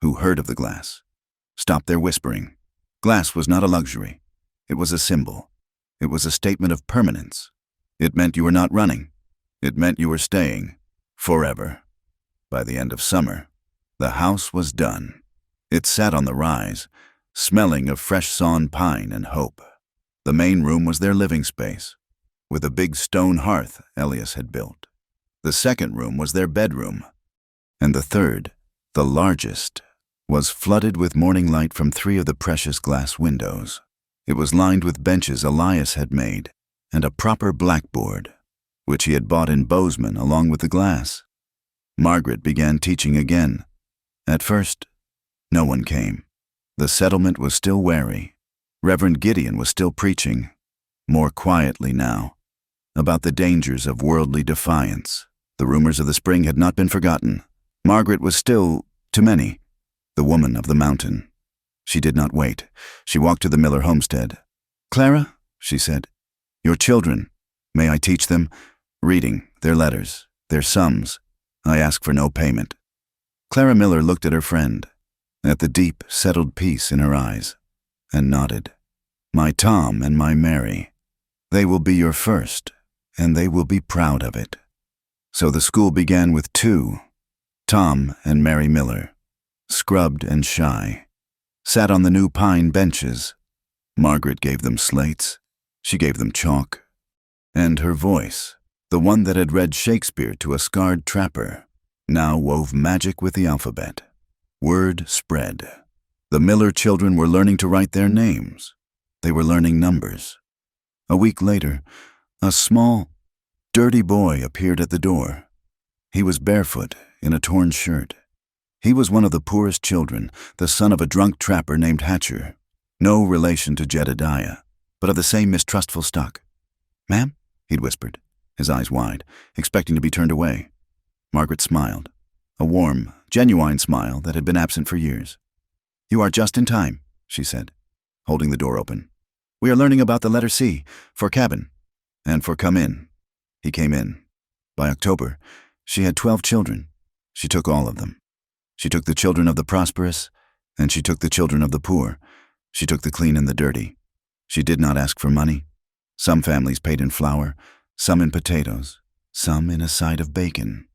who heard of the glass, stopped their whispering. Glass was not a luxury. It was a symbol. It was a statement of permanence. It meant you were not running. It meant you were staying. Forever. By the end of summer, the house was done. It sat on the rise, smelling of fresh sawn pine and hope. The main room was their living space, with a big stone hearth Elias had built. The second room was their bedroom, and the third, the largest, was flooded with morning light from 3 of the precious glass windows. It was lined with benches Elias had made and a proper blackboard, which he had bought in Bozeman along with the glass. Margaret began teaching again. At first, no one came. The settlement was still wary. Reverend Gideon was still preaching, more quietly now, about the dangers of worldly defiance. The rumors of the spring had not been forgotten. Margaret was still, to many, the woman of the mountain. She did not wait. She walked to the Miller homestead. "Clara," she said, "your children, may I teach them? Reading, their letters, their sums. I ask for no payment." Clara Miller looked at her friend, at the deep, settled peace in her eyes, and nodded. "My Tom and my Mary, they will be your first, and they will be proud of it." So the school began with 2, Tom and Mary Miller, scrubbed and shy, sat on the new pine benches. Margaret gave them slates. She gave them chalk. And her voice, the one that had read Shakespeare to a scarred trapper, now wove magic with the alphabet. Word spread. The Miller children were learning to write their names. They were learning numbers. A week later, a small, dirty boy appeared at the door. He was barefoot, in a torn shirt. He was one of the poorest children, the son of a drunk trapper named Hatcher, no relation to Jedediah, but of the same mistrustful stock. "Ma'am?" he'd whispered, his eyes wide, expecting to be turned away. Margaret smiled, a warm, genuine smile that had been absent for years. "You are just in time," she said, holding the door open. "We are learning about the letter C, for cabin, and for come in." He came in. By October, she had 12 children. She took all of them. She took the children of the prosperous, and she took the children of the poor. She took the clean and the dirty. She did not ask for money. Some families paid in flour, some in potatoes, some in a side of bacon.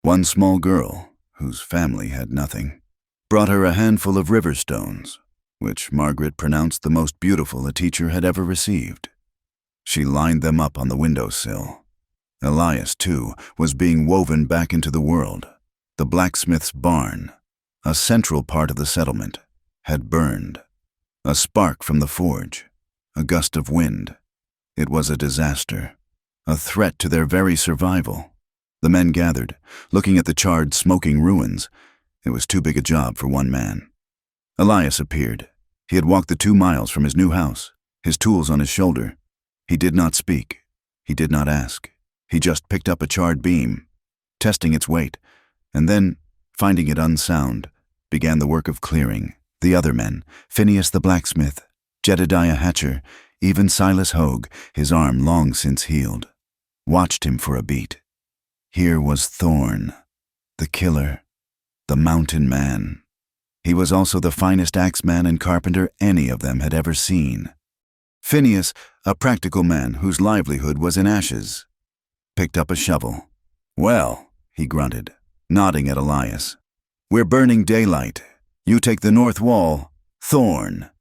One small girl, whose family had nothing, brought her a handful of river stones, which Margaret pronounced the most beautiful a teacher had ever received. She lined them up on the windowsill. Elias, too, was being woven back into the world. The blacksmith's barn, a central part of the settlement, had burned. A spark from the forge, a gust of wind. It was a disaster, a threat to their very survival. The men gathered, looking at the charred, smoking ruins. It was too big a job for one man. Elias appeared. He had walked the 2 miles from his new house, his tools on his shoulder. He did not speak. He did not ask. He just picked up a charred beam, testing its weight, and then, finding it unsound, began the work of clearing. The other men, Phineas the blacksmith, Jedediah Hatcher, even Silas Hogue, his arm long since healed, watched him for a beat. Here was Thorn, the killer, the mountain man. He was also the finest axeman and carpenter any of them had ever seen. Phineas, a practical man whose livelihood was in ashes, picked up a shovel. "Well," he grunted, nodding at Elias, "we're burning daylight. You take the north wall, Thorn.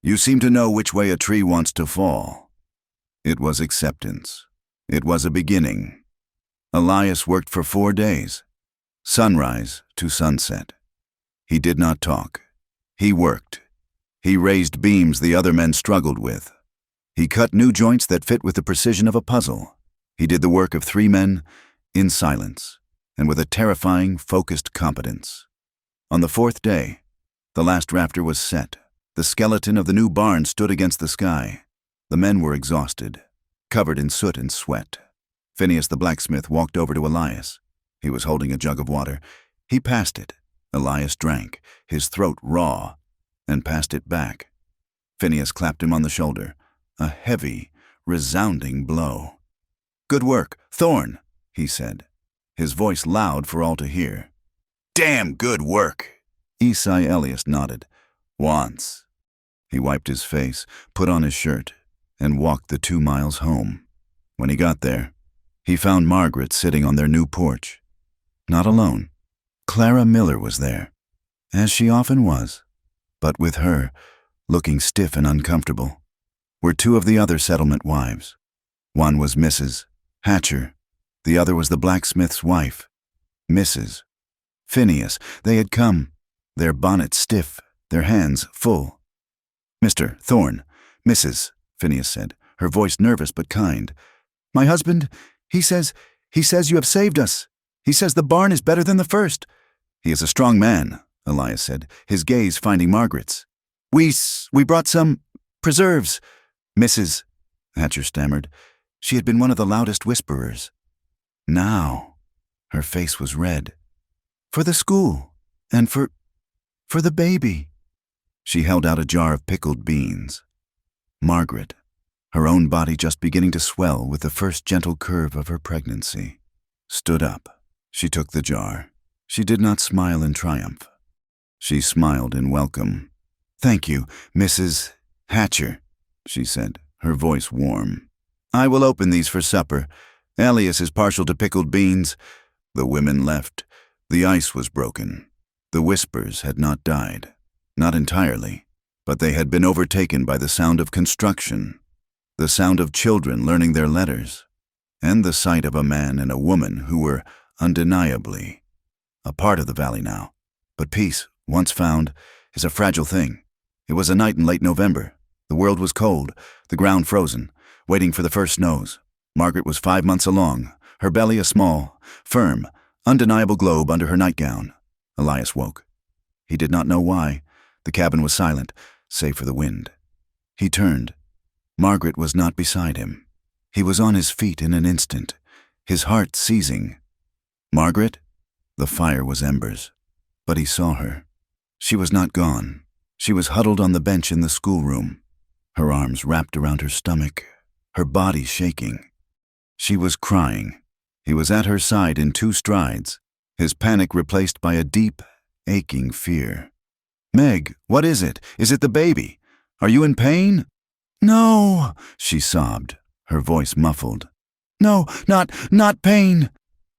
You seem to know which way a tree wants to fall." It was acceptance. It was a beginning. Elias worked for 4 days, sunrise to sunset. He did not talk. He worked. He raised beams the other men struggled with. He cut new joints that fit with the precision of a puzzle. He did the work of 3 men in silence and with a terrifying, focused competence. On the 4th day, the last rafter was set. The skeleton of the new barn stood against the sky. The men were exhausted, covered in soot and sweat. Phineas the blacksmith walked over to Elias. He was holding a jug of water. He passed it. Elias drank, his throat raw, and passed it back. Phineas clapped him on the shoulder, a heavy, resounding blow. "Good work, Thorn," he said, his voice loud for all to hear. "Damn good work." Esai Elias nodded. "Once." He wiped his face, put on his shirt, and walked the 2 miles home. When he got there, He found Margaret sitting on their new porch. Not alone. Clara Miller was there, as she often was, but with her, looking stiff and uncomfortable, were two of the other settlement wives. One was Mrs. Hatcher, the other was the blacksmith's wife, Mrs. Phineas. They had come, their bonnets stiff, their hands full. "Mr. Thorne, Mrs." Phineas said, her voice nervous but kind. "My husband, he says you have saved us. He says the barn is better than the first." "He is a strong man," Elias said, his gaze finding Margaret's. We brought some preserves." "Mrs." Hatcher stammered. She had been one of the loudest whisperers. Now, her face was red. "For the school, and for the baby." She held out a jar of pickled beans. Margaret, her own body just beginning to swell with the first gentle curve of her pregnancy, stood up. She took the jar. She did not smile in triumph. She smiled in welcome. "Thank you, Mrs. Hatcher," she said, her voice warm. "I will open these for supper. Elias is partial to pickled beans." The women left. The ice was broken. The whispers had not died. Not entirely, but they had been overtaken by the sound of construction, the sound of children learning their letters, and the sight of a man and a woman who were undeniably a part of the valley now. But peace, once found, is a fragile thing. It was a night in late November. The world was cold, the ground frozen, waiting for the first snows. Margaret was 5 months along, her belly a small, firm, undeniable globe under her nightgown. Elias woke. He did not know why. The cabin was silent, save for the wind. He turned. Margaret was not beside him. He was on his feet in an instant, his heart seizing. "Margaret?" The fire was embers, but he saw her. She was not gone. She was huddled on the bench in the schoolroom, her arms wrapped around her stomach, her body shaking. She was crying. He was at her side in 2 strides, his panic replaced by a deep, aching fear. "Meg, what is it? Is it the baby? Are you in pain?" "No," she sobbed, her voice muffled. "No, not pain."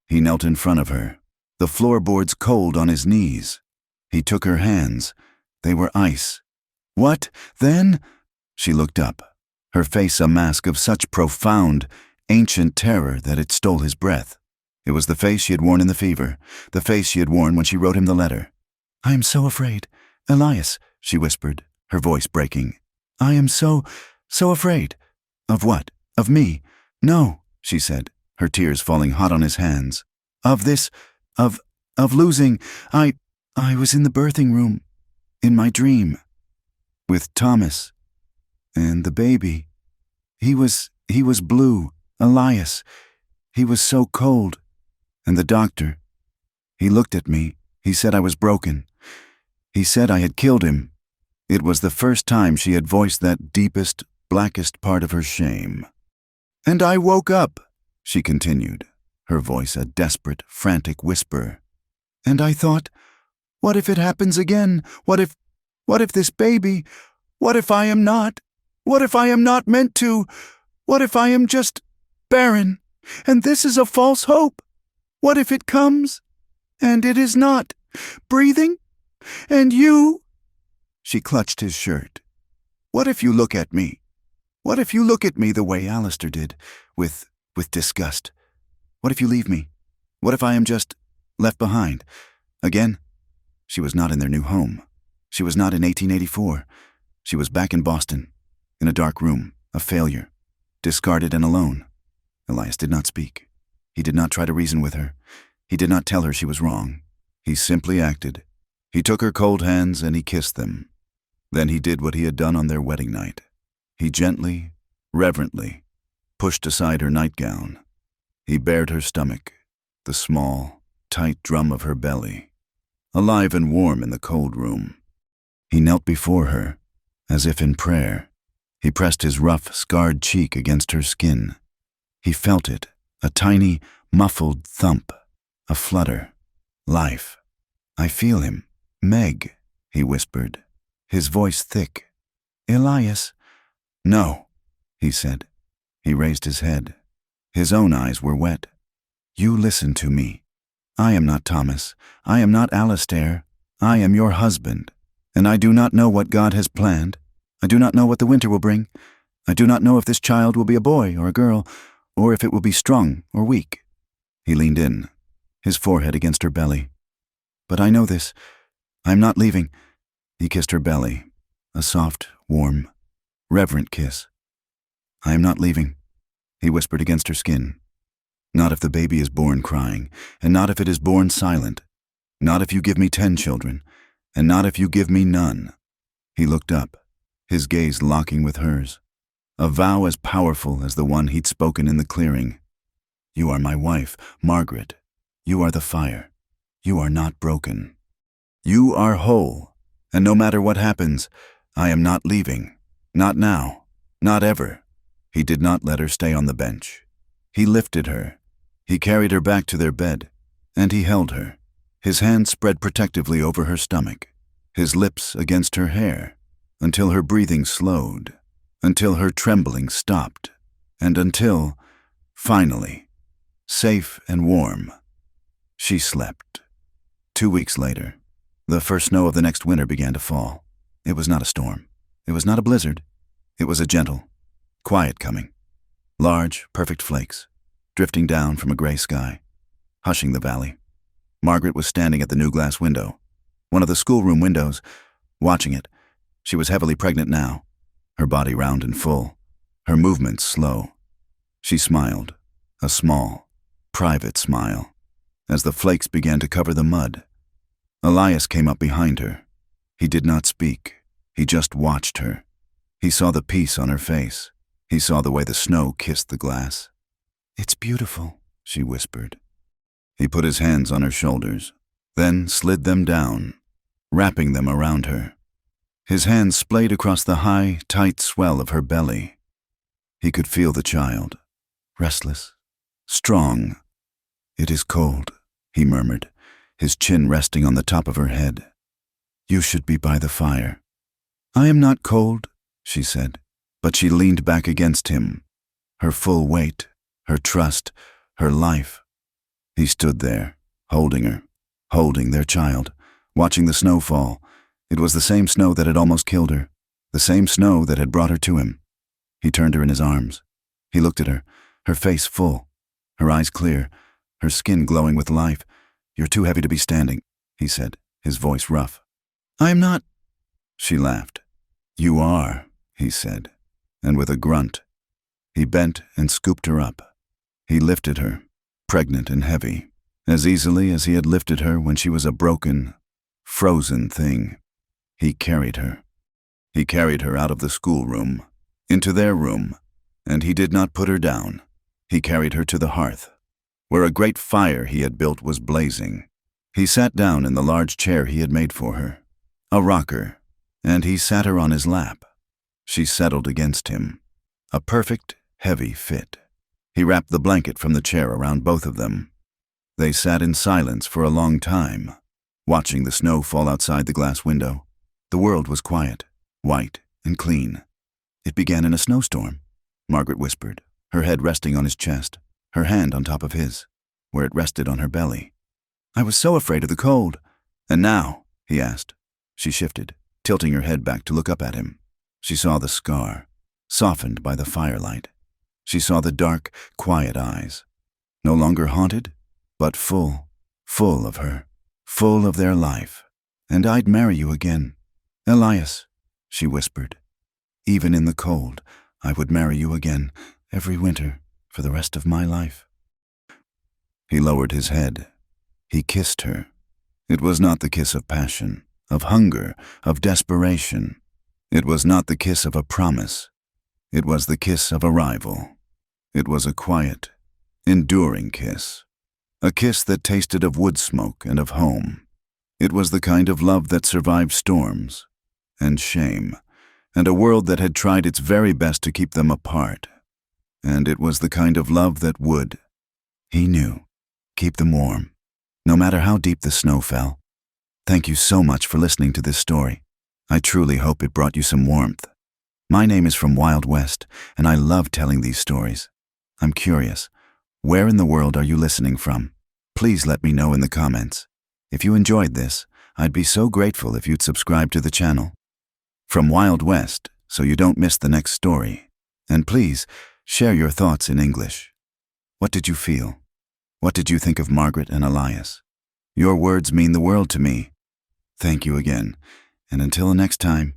He knelt in front of her, the floorboards cold on his knees. He took her hands. They were ice. "What, then?" She looked up, her face a mask of such profound, ancient terror that it stole his breath. It was the face she had worn in the fever, the face she had worn when she wrote him the letter. "I am so afraid. Elias," she whispered, her voice breaking. "I am so afraid." "Of what? Of me?" "No," she said, her tears falling hot on his hands. "Of this, of losing. I was in the birthing room, in my dream, with Thomas, and the baby. He was blue, Elias. He was so cold. And the doctor, he looked at me. He said I was broken. He said I had killed him." It was the first time she had voiced that deepest, blackest part of her shame. "And I woke up," she continued, her voice a desperate, frantic whisper. "And I thought, what if it happens again? What if this baby, what if I am not? What if I am not meant to? What if I am just barren, and this is a false hope? What if it comes, and it is not breathing? And you?" She clutched his shirt. "What if you look at me? What if you look at me the way Alistair did, with disgust? What if you leave me? What if I am just left behind? Again?" She was not in their new home. She was not in 1884. She was back in Boston, in a dark room, a failure, discarded and alone. Elias did not speak. He did not try to reason with her. He did not tell her she was wrong. He simply acted. He took her cold hands and he kissed them. Then he did what he had done on their wedding night. He gently, reverently, pushed aside her nightgown. He bared her stomach, the small, tight drum of her belly, alive and warm in the cold room. He knelt before her, as if in prayer. He pressed his rough, scarred cheek against her skin. He felt it, a tiny, muffled thump, a flutter. Life. "I feel him. Meg," he whispered, his voice thick. "Elias." "No," he said. He raised his head. His own eyes were wet. "You listen to me. I am not Thomas. I am not Alastair. I am your husband. And I do not know what God has planned. I do not know what the winter will bring. I do not know if this child will be a boy or a girl, or if it will be strong or weak." He leaned in, his forehead against her belly. "But I know this. I am not leaving." He kissed her belly, a soft, warm, reverent kiss. "I am not leaving," he whispered against her skin. "Not if the baby is born crying, and not if it is born silent. Not if you give me 10 children, and not if you give me none." He looked up, his gaze locking with hers, a vow as powerful as the one he'd spoken in the clearing. "You are my wife, Margaret. You are the fire. You are not broken. You are whole, and no matter what happens, I am not leaving. Not now. Not ever." He did not let her stay on the bench. He lifted her. He carried her back to their bed, and he held her, his hand spread protectively over her stomach, his lips against her hair, until her breathing slowed, until her trembling stopped, and until, finally, safe and warm, she slept. 2 weeks later, the first snow of the next winter began to fall. It was not a storm. It was not a blizzard. It was a gentle, quiet coming. Large, perfect flakes, drifting down from a gray sky, hushing the valley. Margaret was standing at the new glass window, one of the schoolroom windows, watching it. She was heavily pregnant now, her body round and full, her movements slow. She smiled, a small, private smile, as the flakes began to cover the mud. Elias came up behind her. He did not speak. He just watched her. He saw the peace on her face. He saw the way the snow kissed the glass. "It's beautiful," she whispered. He put his hands on her shoulders, then slid them down, wrapping them around her. His hands splayed across the high, tight swell of her belly. He could feel the child, restless, strong. "It is cold," he murmured, his chin resting on the top of her head. "You should be by the fire." "I am not cold," she said, but she leaned back against him, her full weight, her trust, her life. He stood there, holding her, holding their child, watching the snow fall. It was the same snow that had almost killed her, the same snow that had brought her to him. He turned her in his arms. He looked at her face full, her eyes clear, her skin glowing with life. "You're too heavy to be standing," he said, his voice rough. "I am not." She laughed. "You are," he said, and with a grunt, he bent and scooped her up. He lifted her, pregnant and heavy, as easily as he had lifted her when she was a broken, frozen thing. He carried her. He carried her out of the schoolroom, into their room, and he did not put her down. He carried her to the hearth, where a great fire he had built was blazing. He sat down in the large chair he had made for her, a rocker, and he sat her on his lap. She settled against him, a perfect, heavy fit. He wrapped the blanket from the chair around both of them. They sat in silence for a long time, watching the snow fall outside the glass window. The world was quiet, white and clean. "It began in a snowstorm," Margaret whispered, her head resting on his chest, her hand on top of his, where it rested on her belly. "I was so afraid of the cold." "And now?" he asked. She shifted, tilting her head back to look up at him. She saw the scar, softened by the firelight. She saw the dark, quiet eyes, no longer haunted, but full of her, full of their life. "And I'd marry you again. Elias," she whispered. "Even in the cold, I would marry you again, every winter, for the rest of my life." He lowered his head. He kissed her. It was not the kiss of passion, of hunger, of desperation. It was not the kiss of a promise. It was the kiss of arrival. It was a quiet, enduring kiss. A kiss that tasted of wood smoke and of home. It was the kind of love that survived storms and shame, and a world that had tried its very best to keep them apart. And it was the kind of love that would, he knew, keep them warm, no matter how deep the snow fell. Thank you so much for listening to this story. I truly hope it brought you some warmth. My name is from Wild West, and I love telling these stories. I'm curious. Where in the world are you listening from? Please let me know in the comments. If you enjoyed this, I'd be so grateful if you'd subscribe to the channel. From Wild West, so you don't miss the next story. And please, share your thoughts in English. What did you feel? What did you think of Margaret and Elias? Your words mean the world to me. Thank you again, and until next time,